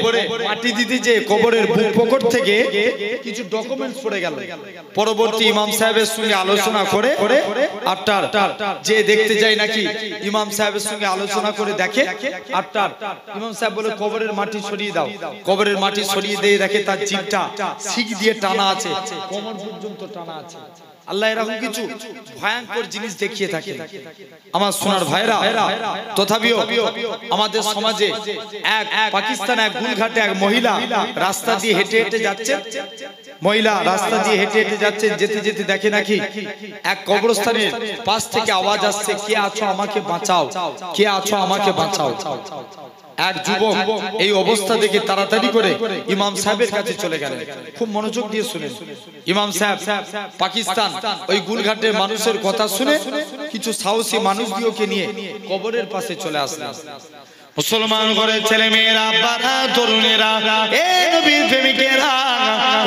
মাটি দিতে যে কবরের বুক পকেট থেকে কিছু ডকুমেন্টস পড়ে গেল। পরবর্তী ইমাম সাহেবের সঙ্গে আলোচনা করে আপনার যে দেখতে যায় নাকি ইমাম সাহেবের সঙ্গে আলোচনা করে দেখে, আপনার ইমাম সাহেব বলে কবরের মাটি সরিয়ে দাও। কবরের মাটি সরিয়ে দিয়ে দেখে তার জিভটা শিক দিয়ে টানা আছে, কোমর পর্যন্ত টানা আছে। আল্লাহ এরকম কিছু ভয়ঙ্কর জিনিস দেখিয়ে থাকে। আমার সোনার ভাইরা, তথাপিও আমাদের সমাজে এক পাকিস্তান এক গুলঘাটে এক মহিলা রাস্তা দিয়ে হেঁটে হেঁটে যাচ্ছে। মহিলা রাস্তা দিয়ে হেঁটে হেঁটে যাচ্ছে, যেতে যেতে দেখে নাকি এক কবরস্থানের পাশ থেকে আওয়াজ আসছে, কে আছো আমাকে বাঁচাও, কে আছো আমাকে বাঁচাও। এক যুবক এই অবস্থা দেখে তাড়াতাড়ি করে ইমাম সাহেবের কাছে চলে গেলেন। খুব মনোযোগ দিয়ে শুনেন। ইমাম সাহেব পাকিস্তান ওই গুলঘাটের মানুষের কথা শুনে কিছু সাহসী মানুষগুলোকে নিয়ে কবরের পাশে চলে আসলেন। মুসলমান করে ছেলে মেয়েরা, বাবা তরুণেরা, এ নবীর প্রেমিকেরা,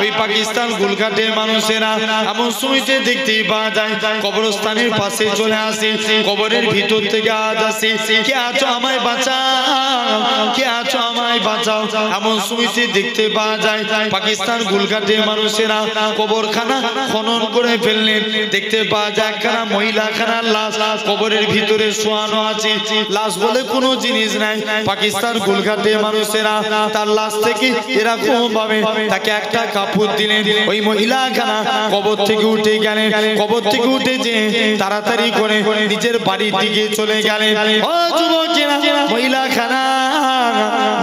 ওই পাকিস্তান গুলঘাটের মানুষেরা এমন সময়তে দেখতেই পাওয়া যায় কবরস্থানের পাশে চলে আসে। কবরের ভিতর থেকে আওয়াজ আসে, কে আছো আমায় বাঁচাও, কে আছো আমায় বাঁচাও। এমন সময়তে দেখতে পাওয়া যায় পাকিস্তান গুলঘাটের মানুষেরা কবরখানা খনন করে ফেললেন। দেখতে পাওয়া যায় একখানা মহিলাখানার লাশ কবরের ভিতরে শোয়ানো আছে। লাশ বলে কোনো জিনিস নাই। পাকিস্তান গুলঘাটের মানুষেরা তার লাশ থেকে এরকম ভাবে তাকে একটা কাপড় দিলেন। ওই মহিলাখানা কবর থেকে উঠে গেলেন। কবর থেকে উঠে যে তাড়াতাড়ি করে নিজের বাড়ির দিকে চলে গেলেন। ও যুবকেরা, মহিলাখানা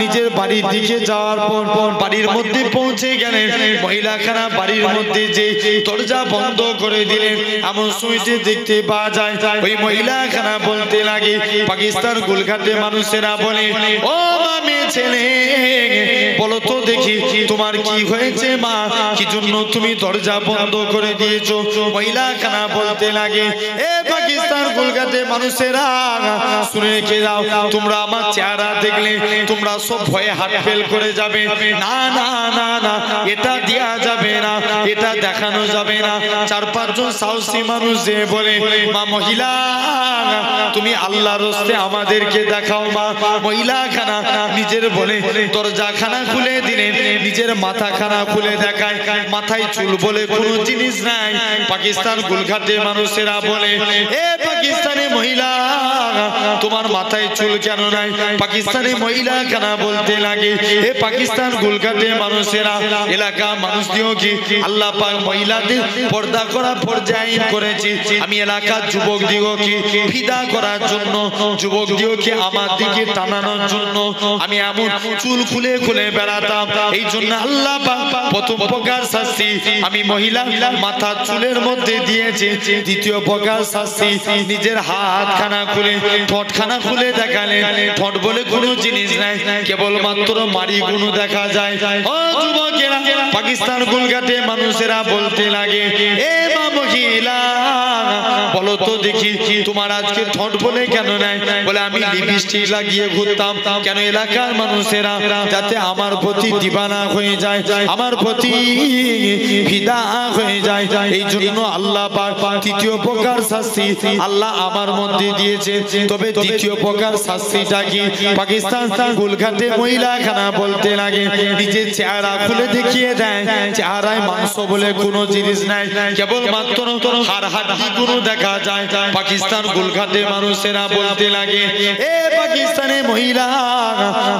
নিজের বাড়ির দিকে যাওয়ার পর বাড়ির মধ্যে পৌঁছে গেলেন। মহিলাখানা বাড়ির মধ্যে যে দরজা বন্ধ করে দিলেন। এমন সময়তে দেখতে পাওয়া যায় ওই মহিলাখানা বলতে লাগে, পাকিস্তান গুলঘাটের মানুষেরা বলে, ও মেয়ে ছেলে, বলো তো দেখি তোমার কি হয়েছে মা, কি জন্য তুমি দরজা বন্ধ করে দিয়েছো? মহিলাখানা বলতে লাগে, এ পাকিস্তান গুলঘাটের মানুষেরা শুনে রেখে দাও, তোমরা আমার চেহারা দেখলে তোমরা সব ভয়ে হাত ফেল করে যাবে। না না না না, এটা দেয়া যাবে না, এটা দেখানো যাবে না। 4-5 জন সাহসী মানুষ যে বলে, মা মহিলা তুমি আল্লাহর রাস্তে আমাদেরকে দেখাও মা। মহিলাখানা নিজের বলে দরজাখানা খুলে দিলেন, নিজের মাথাখানা খুলে দেখায়। মাথায় চুল বলে কোনো জিনিস নাই। পাকিস্তান গুলঘাটের মানুষেরা বলে, এ পাকিস্তানি মহিলা তোমার মাথায় চুল কেন নাই? পাকিস্তানি মহিলাখানা বলতে লাগে, এ পাকিস্তান গুলঘাটের মানুষেরা, এলাকা মানুষ দিও কি আল্লাহ পাক মহিলাদের পর্দা করা পর্যায় করেছি। আমি এলাকার যুবক দিও কি ফিদা করার জন্য, যুবক দিও কি আমার দিকে টানানোর জন্য আমি এমন চুল খুলে খুলে বেড়াতাম। এই জন্য আল্লাহ পাক প্রথম প্রকার শাস্তি আমি মহিলা মাথার চুলের মধ্যে দিয়েছে। দ্বিতীয় প্রকার শাস্তি নিজের হাতখানা খুলে ঠোঁটখানা খুলে দেখালেন ঠোঁট বলে কোনো জিনিস নাই কেবল মাত্র মারি গুলো দেখা যায় ও যুবকেরা পাকিস্তান গুলঘাটে মানুষেরা বলতে লাগে এ মা মহিলা বলো তো দেখি তোমার আজকে ঠোঁট বলে কেন নাই বলে আমি লিপস্টিক লাগিয়ে ঘুরতাম কেন এলাকার মানুষেরা যাতে আমার প্রতি দিবানা হয়ে যায় আমার প্রতি ফিদা হয়ে যায় এই জন্য আল্লাহ পাক তৃতীয় প্রকার শাস্তি আল্লাহ আমার মধ্যে দিয়েছে তবে দ্বিতীয় প্রকার শাস্তিটা কি পাকিস্তান গুলঘাটে মহিলাখানা বলতে লাগে নিজের চেহারা খুলে দেখিয়ে দেয় চেহারায় মাংস বলে কোনো জিনিস নাই কেবল মাত্র হাড় হাড্ডি গুলো দেখা যায় পাকিস্তান গুলঘাটে মানুষেরা বলতে লাগে এ পাকিস্তানে মহিলা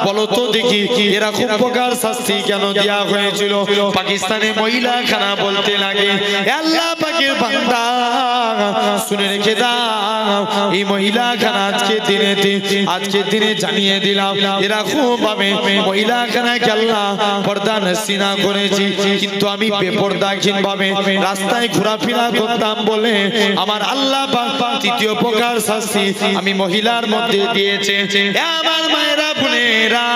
বলো তো দেখি এরকম প্রকার শাস্তি কেন দেয়া হয়েছিল পাকিস্তানে মহিলাখানা বলতে লাগে আল্লাহ পাকের বান্দা শুনে রেখে দাও এই মহিলাখানা আজকে দিনে জানিয়ে দিলাম এরকম ভাবে মহিলাখানাকে আল্লাহ পর্দা নসিনা করেছি কিন্তু আমি বেপরদাহীন ভাবে রাস্তায় ঘোরাফেরা করতাম বলে আমার আল্লাহ পাক তৃতীয় প্রকার শাস্তি আমি মহিলার মধ্যে দিয়েছে আমার মায়েরা বোনেরা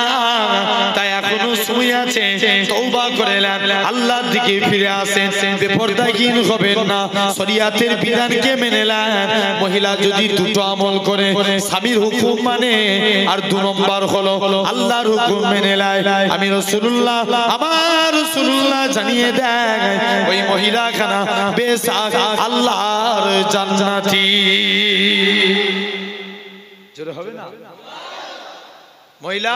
তাই এখনো সময় আছে তওবা করে নেন আল্লাহর দিকে ফিরে আসেন বেপরদাহীন হবেন না শরিয়াতের বিধানকে মেনে নেন মহিলা যদি দুটো আমল করে স্বামীর হুকুম মানে আর দু নম্বর হলো আল্লাহর হুকুম মেনে নেয় আমি রাসূলুল্লাহ আমার রাসূলুল্লাহ জানিয়ে দেন ওই মহিলাখানা বেশ আল্লাহর জান্নাতি জোরে হবে না মহিলা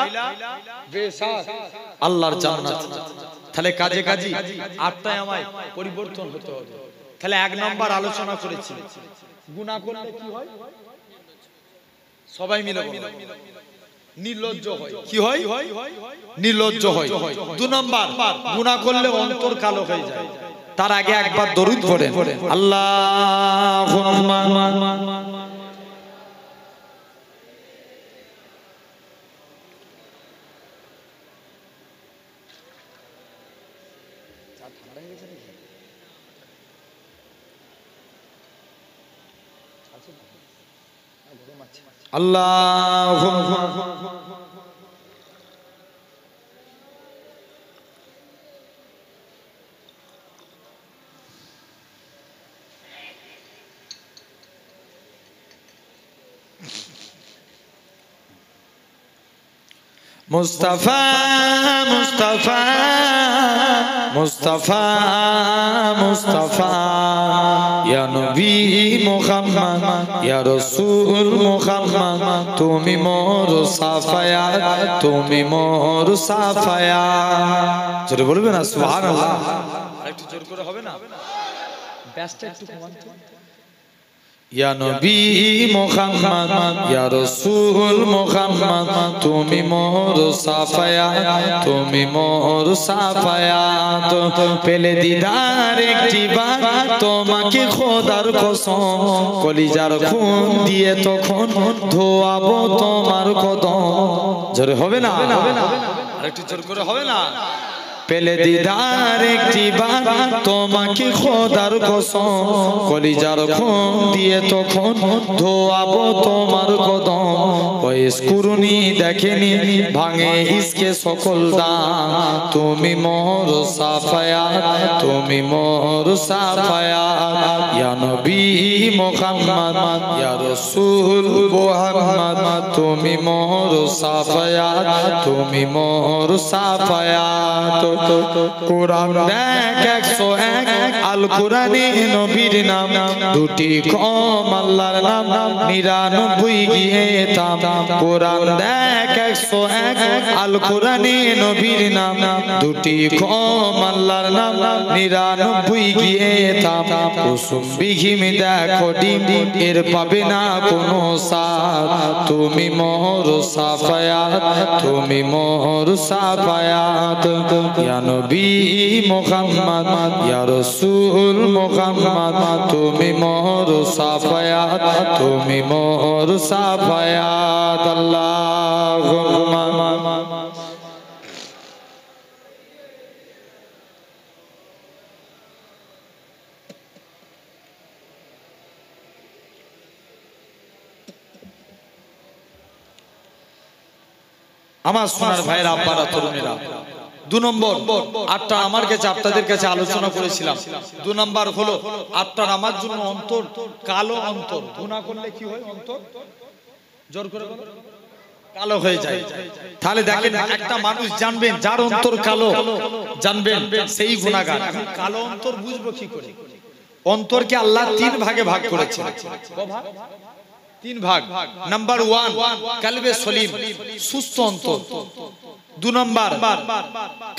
বেশাক আল্লাহর জান্নাত তাহলে কাজে কাজী আটটায় আমায় পরিবর্তন হতে হবে তাহলে এক নাম্বার আলোচনা করেছি গুনাহ করলে কি হয় সবাই মিলে নির্লজ্জ হয় কি হয় নির্লজ্জ হয় দুই নাম্বার গুনাহ করলে অন্তর কালো হয়ে যায় তার আগে একবার দরুদ পড়েন আল্লাহুম্মা আল্লাহুম্মা মুস্তাফা মুস্তাফা মুস্তাফা মুস্তাফা ইয়া নবী মুহাম্মদ ইয়া রাসূল মুহাম্মদ তুমি মোর সাফায়াত তুমি মোর সাফায়াত জোরে বলবেন না সুবহানাল্লাহ একটু জোর করে হবে না ব্যাসটা একটু কমান তো ইয়া নবী মুহাম্মদ ইয়া রাসূল মুহাম্মদ তুমি মোর সাফায়াত তুমি মোর সাফায়াত পেলে দিদার একটি বার তোমাকে খোদার কসম কলিজার খুন দিয়ে তখন ধোয়াবো তোমার কদম জোরে হবে না আরেকটু জোর করে হবে না পেলে দিদার একটি বার তোমাকে খোদার কসম কলিজার খুন দিয়ে তখন ধোয়াবো তোমার কদম বয়স কুরুনি দেখেনি ভাঙে ইসকে সকল দাম তুমি মোর সাফায়াত তুমি মোর সাফায়াত ইয়া নবী মুহাম্মদ ইয়া রাসূল মুহাম্মদ তুমি মোর সাফায়াত তুমি মোর সাফায়াত কোরআন দেখ 101 আল কোরআনে নবীর নাম দুটি কম আল্লাহর নাম 99 গিয়ে তাম কোরআন দেখ 101 আল কোরআনে নবীর নাম দুটি কম আল্লাহর নাম 99 গিয়ে তাম কুসুম বিঘিম দেখো ডিম এর পাবে না কোনো সাথ তুমি মোর সাফায়াত তুমি মোর সাফায়াত ইয়া নবী মুহাম্মদ ইয়া রাসূল মুহাম্মদ তুমি মোর সাফায়াত তুমি মোর সাফায়াত আল্লাহুম্মা আমার সোনার ভাইয়েরা, আব্বারা, তরুণেরা, 2 নম্বর আটটা আমার কাছে আপনাদের কাছে আলোচনা করেছিলাম। 2 নম্বর হলো আপনার আমার জন্য অন্তর কালো, অন্তর গুনাহ করলে কি হয়? অন্তর জোর করে বলো, কালো হয়ে যায়। তাহলে দেখেন একটা মানুষ জানবেন যার অন্তর কালো, জানবেন সেই গুনাহগার। কালো অন্তর বুঝবো কি করে? অন্তরকে আল্লাহ 3 ভাগে ভাগ করেছেন। 3 ভাগ। নাম্বার 1 কলবে সলিম, সুস্থ অন্তর। 2 নম্বর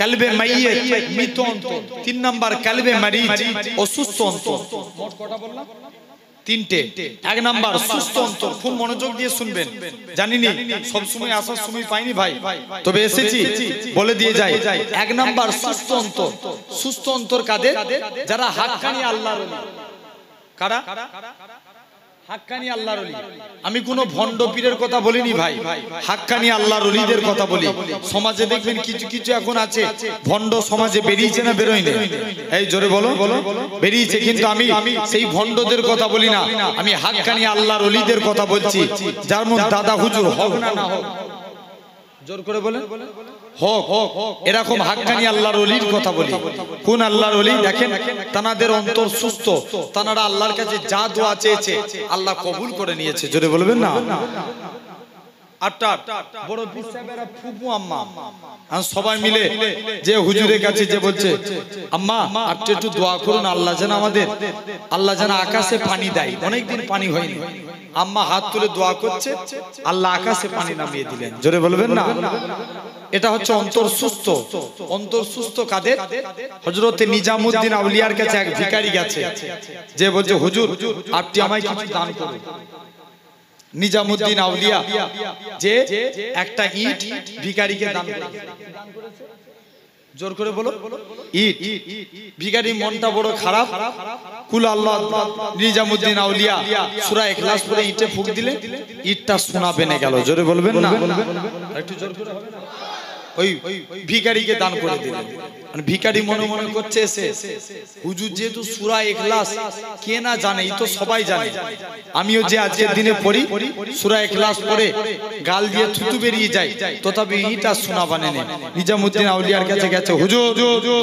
কলবে মাইয়িত, মৃত অন্তর। 3 নম্বর কলবে মরিজ, অসুস্থ অন্তর। মোট কটা বললাম? 3টে। 1 নম্বর সুস্থ অন্তর, খুব মনোযোগ দিয়ে শুনবেন। জানিনি সব সময় আসার সময় পাইনি ভাই, তবে এসেছি বলে দিয়ে যাই। 1 নম্বর সুস্থ অন্তর। সুস্থ অন্তর কাদের? যারা হাক্কানি আল্লাহর ওলি। কারা? হাক্কানি আল্লাহর ওলি। আমি কোনো ভণ্ড পীরের কথা বলিনি ভাই, হাক্কানি আল্লাহর ওলিদের কথা বলি। সমাজে দেখবেন কিছু কিছু এখন আছে ভণ্ড, সমাজে বেরিয়েছে না বেরোয়নি? এই জোরে বলো, বেরিয়েছে। কিন্তু আমি সেই ভণ্ডদের কথা বলি না, আমি হাক্কানি আল্লাহর ওলিদের কথা বলছি। যার মন দাদা হুজুর হোক না না হোক, জোর করে বলেন হোক, এরকম হাক্কানি আল্লাহর ওলির কথা বলি। কোন আল্লাহর ওলি? দেখেন তানাদের অন্তর সুস্থ, তানারা আল্লাহর কাছে যা দোয়া চেয়েছে আল্লাহ কবুল করে নিয়েছে। জোরে বলবেন না? বড় পীর সাহেবেরা ফুপু আম্মা সবাই মিলে যে হুজুরের কাছে যে বলছে, আম্মা আপনি একটু দোয়া করুন আল্লাহ যেন আকাশে পানি দেয়। অনেকদিন পানি হয়নি, আম্মা হাত তুলে দোয়া করছে, আল্লাহ আকাশে পানি নামিয়ে দিলেন। জোরে বলবেন না? এটা হচ্ছে অন্তর সুস্থ। অন্তর সুস্থ কাদের? হযরতে নিজামউদ্দিন আউলিয়ার কাছে এক ভিখারি গেছে, যে বলছে হুজুর আপনি আমায় কিছু দান করুন। নিজামউদ্দিন আউলিয়া যে একটা ইট ভিখারিকে দান করেছে। জোর করে বলো, ইট। ভিখারি মনটা বড় খারাপ, কুল আল্লাহ। নিজামউদ্দিন আউলিয়া সূরা ইখলাস পড়ে ইটে ফুঁক দিলে ইটটা সোনা বেনে গেল। জোরে বলবেন না? একটু জোর করে হবে না? ওই ভিখারিকে দান করে দিলেন। মানে ভিখারি মনে মনে করছে এসে, হুজুর যেহেতু সূরা ইখলাস কে না জানে, এই তো সবাই জানে। আমিও যে আজকের দিনে পড়ি সূরা ইখলাস পড়ে গাল দিয়ে থুতু বেরিয়ে যায়, তথাপি ইটা সোনা বানে নেই। নিজামউদ্দিন আউলিয়ার কাছে গেছে, হুজুর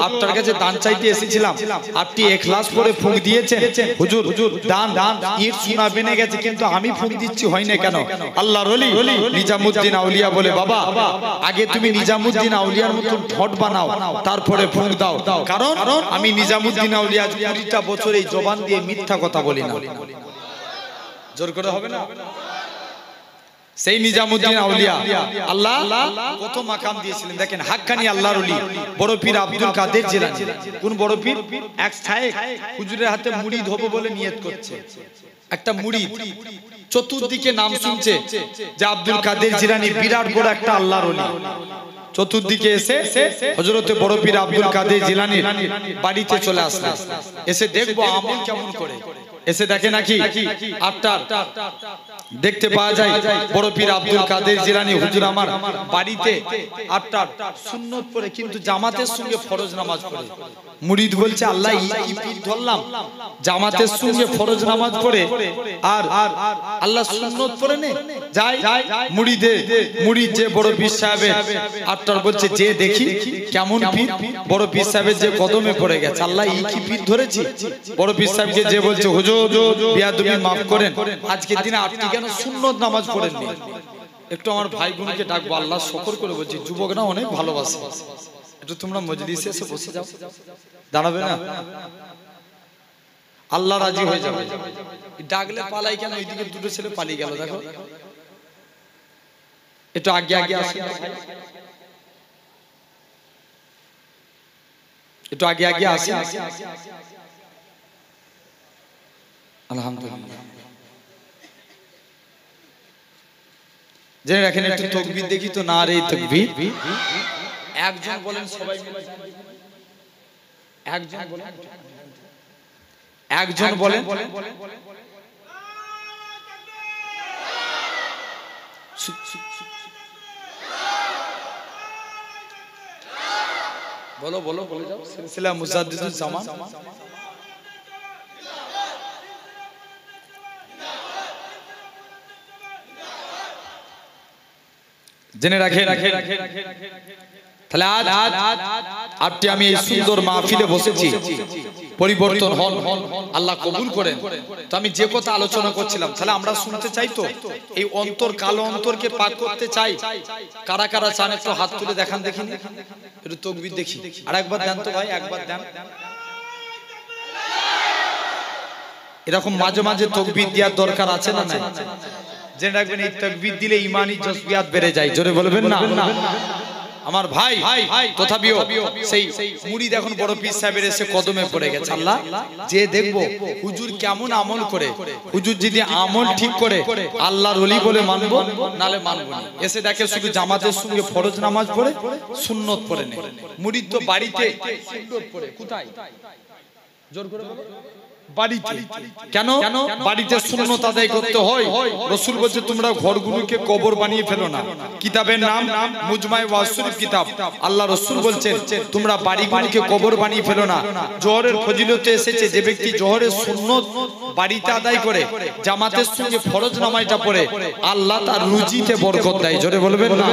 আপনার কাছে দান চাইতে এসেছিলাম, আপনি ইখলাস পড়ে ফুঁক দিয়েছেন, হুজুর দান ইট সোনা বেনে গেছে, কিন্তু আমি ফুঁক দিচ্ছি হয় না কেন? আল্লাহর ওলি নিজামউদ্দিন আউলিয়া বলে, বাবা আগে তুমি নিজামউদ্দিন আউলিয়ার মতন ঠোঁট বানাও, তারপরে ফুঁক দাও। কারণ আমি নিজামউদ্দিন আউলিয়া 20টা বছর এই জবান দিয়ে মিথ্যা কথা বলি না। জোর করে হবে না? সেই নিজামউদ্দিন আউলিয়া আল্লাহ কত মাকাম দিয়েছিলেন। দেখেন হাক্কানি আল্লাহর ওলি বড় পীর আব্দুল কাদের জিলানী। কোন বড় পীর? এক শায়েখ হুজুরের হাতে মুড়ি ধোবো বলে নিয়ত করছে। একটা মুড়ি চতুর্দিকে নাম শুনছে যে আব্দুল কাদের জিলানী বিরাট বড় একটা আল্লাহর ওলি। চতুর্দিকে এসে হযরতে বড় পীর আব্দুল কাদের জিলানীর বাড়িতে চলে আসলেন। এসে দেখবো আমল কেমন করে। এসে দেখে নাকি আপনার দেখতে পাওয়া যায় বড় পীর আব্দুল কাদের জিলানী হুজুর আমার বাড়িতে আপনার সুন্নত পড়ে, কিন্তু জামাতের সঙ্গে ফরজ নামাজ পড়ে। মুরিদ বলছে, আল্লাহ এই পীর ধরলাম জামাতের সঙ্গে ফরজ নামাজ পড়ে আর আল্লাহ সুন্নত পড়ে নে যায়। মুরিদ যে বড় পীর সাহেবের আপনার বলছে, যে দেখি কেমন পীর, বড় পীর সাহেবের যে কদমে পড়ে গেছে, আল্লাহ এই কি পীর ধরেছি। বড় পীর সাহেবকে যে বলছে, হুজুর বিয়াদবি মাফ করেন, আজকের দিনে আপনি কেন সুন্নত নামাজ পড়েননি? একটু আমার ভাই বোনকে ডাকবো, আল্লাহ শকর করে বলছি, যুবকরা অনেক ভালোবাসে, একটু তোমরা মজলিসে এসে বসে যাও। দাঁড়াবে না? আল্লাহ রাজি হয়ে যাবে। ডাকলে পালাই কেন? ওইদিকে 2টো ছেলে পালিয়ে গেল, দেখো। একটু আগে আগে আসি, একটু আগে আগে আসি। আলহামদুলিল্লাহ। জেনে রাখেন, একটু তাকবীর দেখি তো। নারে তাকবীর। একজন বলেন, সবাই মিলে একজন বলেন, একজন বলেন। বলো বলো বলে যাও। সিলসিলা মুজাদ্দিদুল জামান। জেনে রাখে। তাহলে আজ আপনি আমি এই সুন্দর মাহফিলে বসেছি, পরিবর্তন হন, আল্লাহ কবুল করেন। তো আমি যে কথা আলোচনা করছিলাম, তাহলে আমরা শুনতে চাই তো, এই অন্তর, কালো অন্তরকে পাক করতে চাই। কারা কারা চান একটু হাত তুলে দেখান, দেখি একটু তাকবীর দেখি। আর একবার দেন তো ভাই, একবার দেন। এরকম মাঝে মাঝে তাকবীর দেওয়ার দরকার আছে না নাই? জেনে রাখবেন, এই তাকবীর দিলে ঈমানি জজবিয়াত বেড়ে যায়। জোরে বলবেন না? আমার ভাই, তথাপিও সেই মুরিদ এখন বড় পীর সাহেবের এসে কদমে পড়ে গেছে। আল্লাহ যে দেখবো হুজুর কেমন আমল করে, হুজুর যদি আমল ঠিক করে আল্লাহর ওলি বলে মানবো, নালে মানবো না। এসে দেখে শুধু জামাতের সঙ্গে ফরজ নামাজ পড়ে, সুন্নত পড়ে নেই। মুরিদ তো বাড়িতে সুন্নত পড়ে, কোথায়? জোর করে বলো। বাড়িতে। কেন? বাড়িতে সুন্নত আদায় করতে হয়। রাসূল বলেছে তোমরা ঘরগুলোকে কবর বানিয়ে ফেলো না। কিতাবের নাম মুজমায়ে ওয়াজ শরীফ কিতাব। আল্লাহ রাসূল বলছেন তোমরা বাড়িগুলোকে কবর বানিয়ে ফেলো না। জোহরের ফজিলতে এসেছে যে ব্যক্তি জোহরের সুন্নত বাড়িতে আদায় করে, জামাতের সঙ্গে ফরজ নামাজটা পড়ে, আল্লাহ তার রুজিতে বরকত দেয়। জোরে বলবেন না?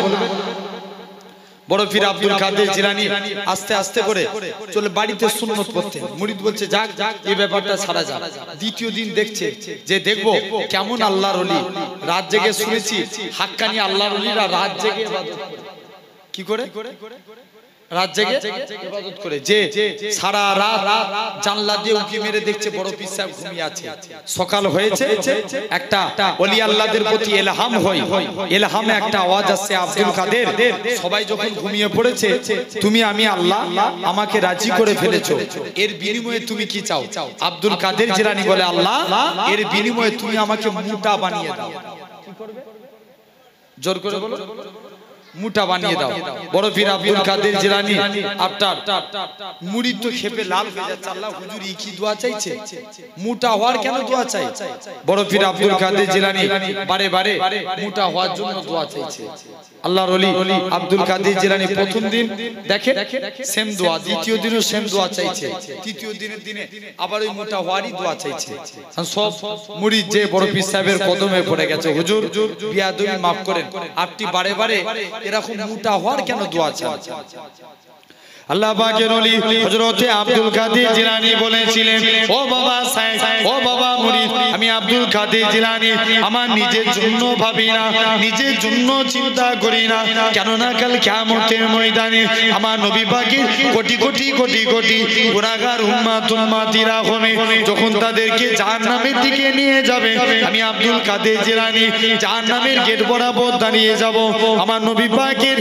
বড় পীর আব্দুল কাদের জিলানী আস্তে আস্তে করে চলে বাড়িতে সুন্নত পড়তেন। মুরিদ বলছে যাক এই ব্যাপারটা ছাড়া যাক। দ্বিতীয় দিন দেখছে যে দেখবো কেমন আল্লাহর ওলি। রাত জেগে শুনেছি হাক্কানি আল্লাহর ওলিরা রাত জেগে ইবাদত করে। কি করে? রাত জেগে ইবাদত করে। যে সারা রাত জানলা দিয়ে উকি মেরে দেখছে বড় পীর সাহেব ঘুমিয়ে আছে। সকাল হয়েছে, একটা ওলি আল্লাহদের প্রতি ইলহাম হয়। ইলহামে একটা আওয়াজ আসছে, আব্দুল কাদের সবাই যখন ঘুমিয়ে পড়েছে, তুমি আমি আল্লাহ আমাকে রাজি করে ফেলেছো, এর বিনিময়ে তুমি কি চাও? আব্দুল কাদের জিলানী বলে আল্লাহ এর বিনিময়ে তুমি আমাকে মুটা বানিয়ে দাও। কি করবে? জোর করে বলো। মুটা বানিয়ে দাও। বড় পীর আব্দুল কাদের জিলানী আপনার মুরিদ তো খেপে লাল হয়ে যাচ্ছে। আল্লাহ হুজুর কি দোয়া চাইছে? মুটা হওয়ার কেন দোয়া চাই? বড় পীর আব্দুল কাদের জিলানী বারে বারে মুটা হওয়ার জন্য দোয়া চাইছে। আল্লাহর ওলি আব্দুল কাদের জিলানী প্রথম দিন দেখে সেম দোয়া, দ্বিতীয় দিনও সেম দোয়া চাইছে, তৃতীয় দিনে আবার ওই মোটা হওয়ারই দোয়া চাইছে। সব মুরিদ যে বড় পীর সাহেবের কদমে পড়ে গেছে, হুজুর বিয়াদবি মাফ করেন, আপনি বারে বারে এরকম মোটা হওয়ার কেন দোয়া চান? আল্লাহ পাকের ওলি হযরত আব্দুল কাদের জিলানী বলেছিলেন, ও বাবা সাহেব, ও বাবা মুরিদ, আমি আব্দুল কাদের জিলানী আমার নিজের জন্য ভাবি না, নিজের জন্য চিন্তা করি না। কেননা কাল কিয়ামতের ময়দানে আমার নবী পাকের কোটি কোটি কোটি কোটি গুনাহগার উম্মতিরা হবে, যখন তাদেরকে জাহান্নামের দিকে নিয়ে যাবে, আমি আব্দুল কাদের জিলানী জাহান্নামের গেট বরাবর দাঁড়িয়ে যাব। আমার নবী পাকের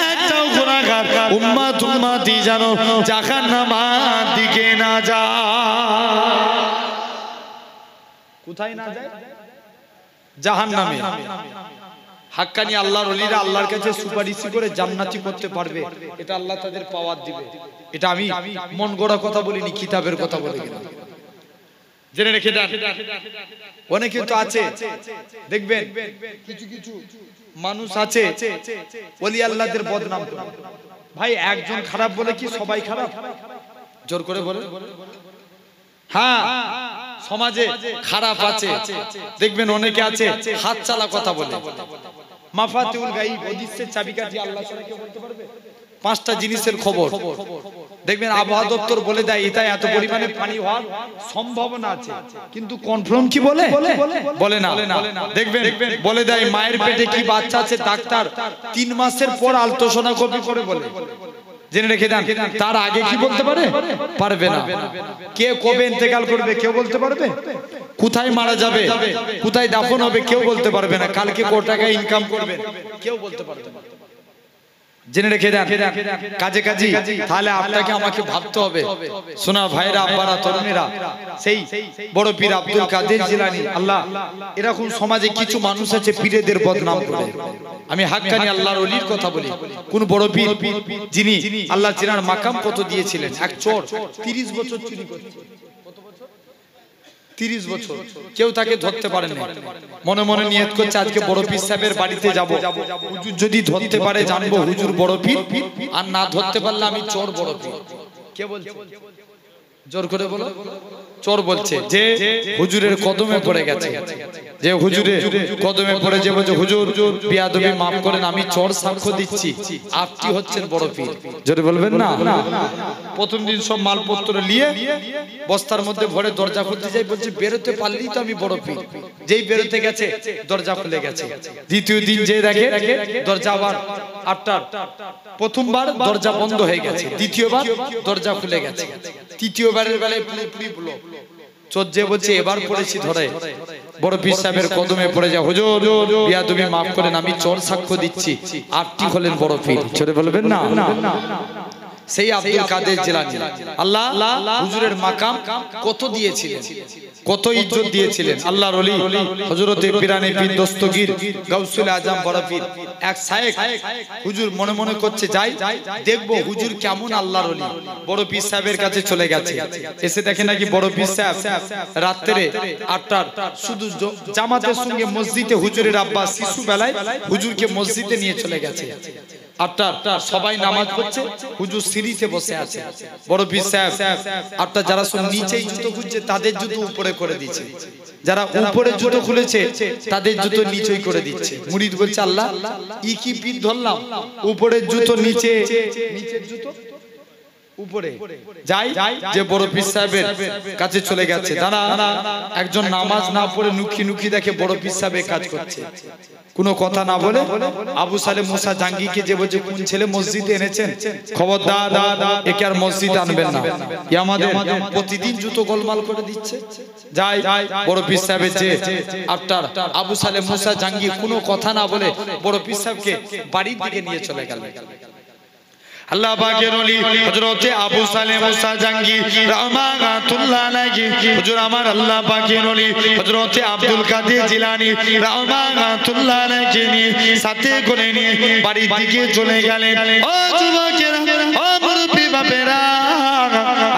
একটাও গুনাহগার উম্মতি জানো জাহান্নামের দিকে না যায়। কোথায় না যায়? জাহান্নামে। হাক্কানি আল্লাহর ওলিরা আল্লাহর কাছে সুপারিশ করে জান্নাতি করতে পারবে, এটা আল্লাহ তাদের পাওয়ার দিবে। এটা আমি মন গড়া কথা বলিনি, কিতাবের কথা বলে গেলাম। জেনে রেখে দেন। অনেকে তো আছে দেখবেন কিছু কিছু মানুষ আছে ওলি আল্লাহদের বদনাম করে। ভাই একজন খারাপ বলে কি সবাই খারাপ? জোর করে বলে। হ্যাঁ, সমাজে খারাপ আছে, দেখবেন অনেকে আছে হাত চালা কথা বলে। মাফাতিউল গায়ব, হাদিসের চাবিকাঠি আল্লাহ ছাড়া কেউ বলতে পারবে? পাঁচটা জিনিসের খবর দেখবেন আবহাওয়া দপ্তর বলে দেয় এটা এত পরিমাণে পানি হওয়ার সম্ভাবনা আছে, কিন্তু কনফার্ম কি বলে? বলে না। দেখবেন বলে দেয় মায়ের পেটে কি বাচ্চা আছে, ডাক্তার 3 মাসের পর আলট্রাসোনোগ্রাফি করে বলে। জেনে রেখে দেন, তার আগে কি বলতে পারে? পারবে না। কে কবে ইন্তেকাল করবে কেউ বলতে পারবে? কোথায় মারা যাবে, কোথায় দাফন হবে কেউ বলতে পারবে না। কালকে কত টাকা ইনকাম করবে কেউ বলতে পারবে না। জেনে রেখে দেন, কাজে কাজে তাহলে আপনাকে আমাকে ভাবতে হবে। সোনার ভাইরা, আব্বারা, তরুণীরা, সেই বড় পীর আব্দুল কাদের জিলানী আল্লাহ, এরকম সমাজে কিছু মানুষ আছে পীরেদের বদনাম করে। আমি হাক্কানি আল্লাহর ওলির কথা বলি। কোন বড় পীর যিনি আল্লাহ চিনার মাকাম কত দিয়েছিলেন, এক চোর 30 বছর চুরি করছে। 30 বছর কেউ তাকে ধরতে পারেন না। মনে মনে নিয়ত করছে আজকে বড় পীর সাহেবের বাড়িতে যাব, হুজুর যদি ধরতে পারে জানবো হুজুর বড় পীর, আর না ধরতে পারলে আমি চোর বড় পীর। কে বলছে? জোর করে বলো। চোর বলছে যে হুজুরের কদমে পড়ে গেছে, যে হুজুরের কদমে পড়ে যে বলছে হুজুর বিয়াদবি মাফ করেন, আমি চোর সাক্ষ্য দিচ্ছি আপনি হচ্ছেন বড় পীর। জোরে বলবেন না। প্রথম দিন সব মালপত্র নিয়ে বস্তার মধ্যে ভরে দরজা খুলতে যাই, বলছে বেরোতে পারলেই তো আমি বড় পীর। যেই বেরোতে গেছে দরজা খুলে গেছে। দ্বিতীয় দিন যে দেখে দরজা আবার আটটার, প্রথমবার দরজা বন্ধ হয়ে গেছে, দ্বিতীয়বার দরজা খুলে গেছে, তৃতীয়বারের বেলায় পুরোপুরি বলো চোর যে বলছে এবার পড়েছি ধরে, বড় পীর সাহেবের কদমে পড়ে যা হুজুর বিয়াদবি মাফ করেন, আমি চোর সাক্ষ্য দিচ্ছি আপনি হলেন বড় পীর। ছোটে বলবেন না। সেই আব্দুল কাদের জিলানী আল্লাহ হুজুরের মাকাম কত দিয়েছিলেন, কত ইজ্জত দিয়েছিলেন। আল্লাহর ওলি হযরতে পীরানে পীর দস্তগীর গাউসুল আজম বড় পীর এক শায়েখ হুজুর মনে মনে করছে যাই দেখবো হুজুর কেমন আল্লাহর ওলি। বড় পীর সাহেবের কাছে চলে গেছে, এসে দেখে নাকি বড় পীর সাহেব রাত্রে 8টার শুধু জামাতের সঙ্গে মসজিদে হুজুরের আব্বা শিশু বেলায় হুজুরকে মসজিদে নিয়ে চলে গেছে। 8টা সবাই নামাজ পড়ছে, হুজুর সিঁড়িতে বসে আছে। বড় পীর সাহেব 8টা যারা সব নিচেই জুতো খুঁজছে তাদের জুতো উপরে করে দিচ্ছে, যারা উপরে জুতো খুলেছে তাদের জুতো নিচেই করে দিচ্ছে। মুরিদ বলছে আল্লাহ ই কি পীর ধরলাম, উপরের জুতো নিচে, নিচের জুতো উপরে। যাই যে বড় পীর সাহেবের কাছে চলে গেছে, দাঁড়া একজন নামাজ না পড়ে নুকি নুকি দেখে বড় পীর সাহেবের কাজ করছে, কোনো কথা না বলে আবু সালেম মুসা জাঙ্গিকে যে বলছে কোন ছেলে মসজিদে এনেছেন, খবরদার একে আর মসজিদে আনবেন না, এ আমাদের প্রতিদিন জুতো গোলমাল করে দিচ্ছে। যাই বড় পীর সাহেবের যে আফটার আবু সালেম মুসা জাঙ্গি কোনো কথা না বলে বড় পীর সাহেবকে বাড়ির দিকে নিয়ে চলে গেল। আল্লাহ পাকের ওলি হযরতে আবু সালেম মুসা জাঙ্গি রাহমাতুল্লাহ আলাইহি হুজুর আমার আল্লাহ পাকের ওলি হযরতে আব্দুল কাদের জিলানী রাহমাতুল্লাহ আলাইহি নিয়ে সাথে করে নিয়ে বাড়ির দিকে চলে গেলেন। ও যুবকেরা, ও মুরব্বি বাপেরা,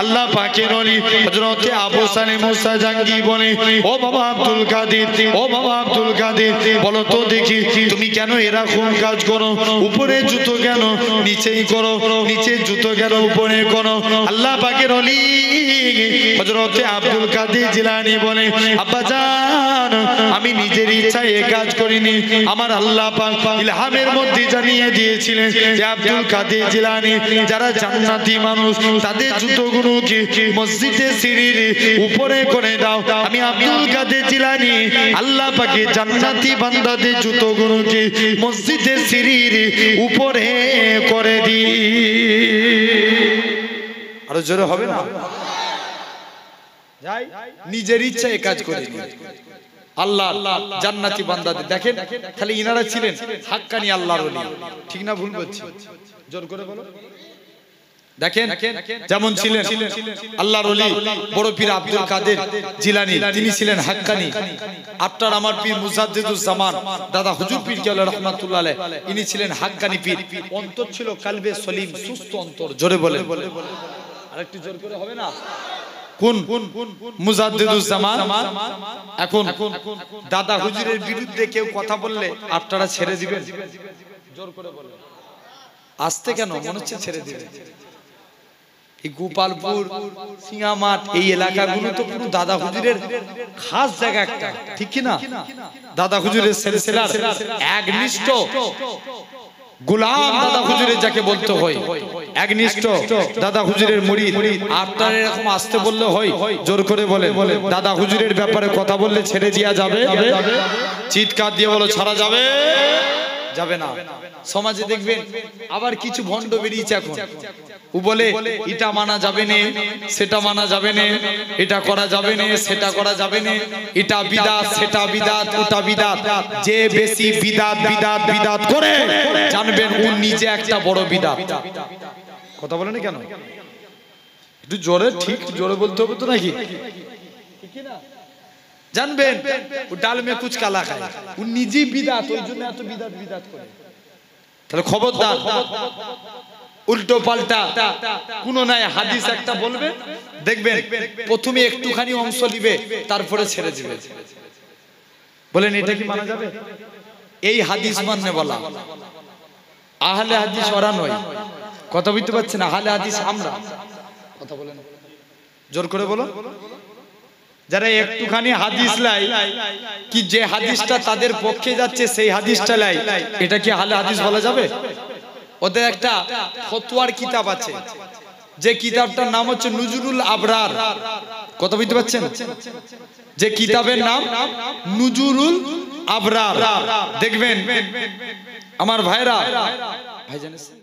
আল্লাহ পাকের ওলি হযরতে আবু সালেম মুসা জাঙ্গি বলে ও বাবা আব্দুল কাদের, ও বাবা আব্দুল কাদের বলো তো দেখি তুমি কেন এরকম কাজ করো, উপরে জুতো কেন নিচেই করো, নিচে জুতো কেন উপরে করো। আল্লাহ পাকের ওলি হযরতে আব্দুল কাদের জিলানী বলে আব্বা জান আমি নিজের ইচ্ছায় এই কাজ করিনি, আমার আল্লাহ পাক ইলহামের মধ্যে জানিয়ে দিয়েছিলেন যে আব্দুল কাদের জিলানী যারা জান্নাতি মানুষ তাদের জুতোগুলোকে মসজিদে সিঁড়ির উপরে করে দাও। আমি আব্দুল কাদের জিলানী আল্লাহ পাকের জান্নাতি বান্দাদের জুতোগুলোকে মসজিদে সিঁড়ির উপরে করে দিই। আরো জোরে হবে না? যাই নিজের ইচ্ছায় কাজ করে আল্লাহ জান্নাতি বান্দাদের দেখেন, খালি ইনারা ছিলেন হাক্কানি আল্লাহর ওলি, ঠিক না ভুল বলছি? জোর করে বলো। দেখেন যেমন ছিলেন আল্লাহর ওলি বড় পীর আব্দুল কাদের জিলানী, তিনি ছিলেন হাক্কানি। আপনার আমার পীর মুজাদ্দিদুজ জামান দাদা হুজুর পীর কেবলা রাহমাতুল্লাহ আলাইহি, ইনি ছিলেন হাক্কানি পীর। অন্তর ছিল কালবে সলিম, সুস্থ অন্তর। জোরে বলেন, আরেকটু জোর করে হবে না? কোন মুজাদ্দিদুজ জামান। এখন দাদা হুজুরের বিরুদ্ধে কেউ কথা বললে আপনারা ছেড়ে দিবেন? জোর করে বলেন। আসতে কেন মনে হচ্ছে ছেড়ে দিবেন? এই গোপালপুর, সিঙ্গামাঠ, এই এলাকাগুলো তো পুরো দাদা হুজুরের খাস জায়গা একটা, ঠিক কি না? দাদা হুজুরের সিলসিলার একনিষ্ঠ গোলাম দাদা হুজুরের যাকে বলতে হয়, একনিষ্ঠ দাদা হুজুরের মুরিদ। আপনারা এরকম আসতে বললে হয়? জোর করে বলে দাদা হুজুরের ব্যাপারে কথা বললে ছেড়ে দেওয়া যাবে? চিৎকার দিয়ে বলো ছাড়া যাবে? যাবে না। সমাজে দেখবেন আবার কিছু ভণ্ড বেরিয়েছে এখন, ও বলে এটা মানা যাবে না, সেটা মানা যাবে না, এটা করা যাবে না, সেটা করা যাবে না, এটা বিদাত, সেটা বিদাত, ওটা বিদাত। যে বেশি বিদাত বিদাত বিদাত করে জানবেন ও নিজে একটা বড় বিদাত। কথা বলেন কেন? একটু জোরে, ঠিক জোরে বলতে হবে তো নাকি? জানবেন ও ডাল মে কুছ কালা খায়, ও নিজেই বিদাত, ওই জন্য এত বিদাত বিদাত করে। তাহলে খবরদার, উল্টো পাল্টা কোন নাই হাদিস একটা বলবে, দেখবেন প্রথমে একটুখানি অংশ নিবে, তারপরে ছেড়ে দিবে। বলেন এটা কি মানা যাবে? এই হাদিস মাননে বলা আহলে হাদিস ওরা নয়। কথা বুঝতে পারছেন? আহলে হাদিস আমরা। কথা বলেন, জোর করে বলো। যারা একটুখানি হাদিস লাই কি যে হাদিসটা তাদের পক্ষে যাচ্ছে সেই হাদিসটা লাই, এটা কি আহলে হাদিস বলা যাবে? ওদের একটা ফতোয়ার কিতাব আছে, যে কিতাবটার নাম হচ্ছে নুজুরুল আবরার। কথা বুঝতে পারছেন? যে কিতাবের নাম নুজুরুল আবরার। দেখবেন আমার ভাইরা, ভাই জানেন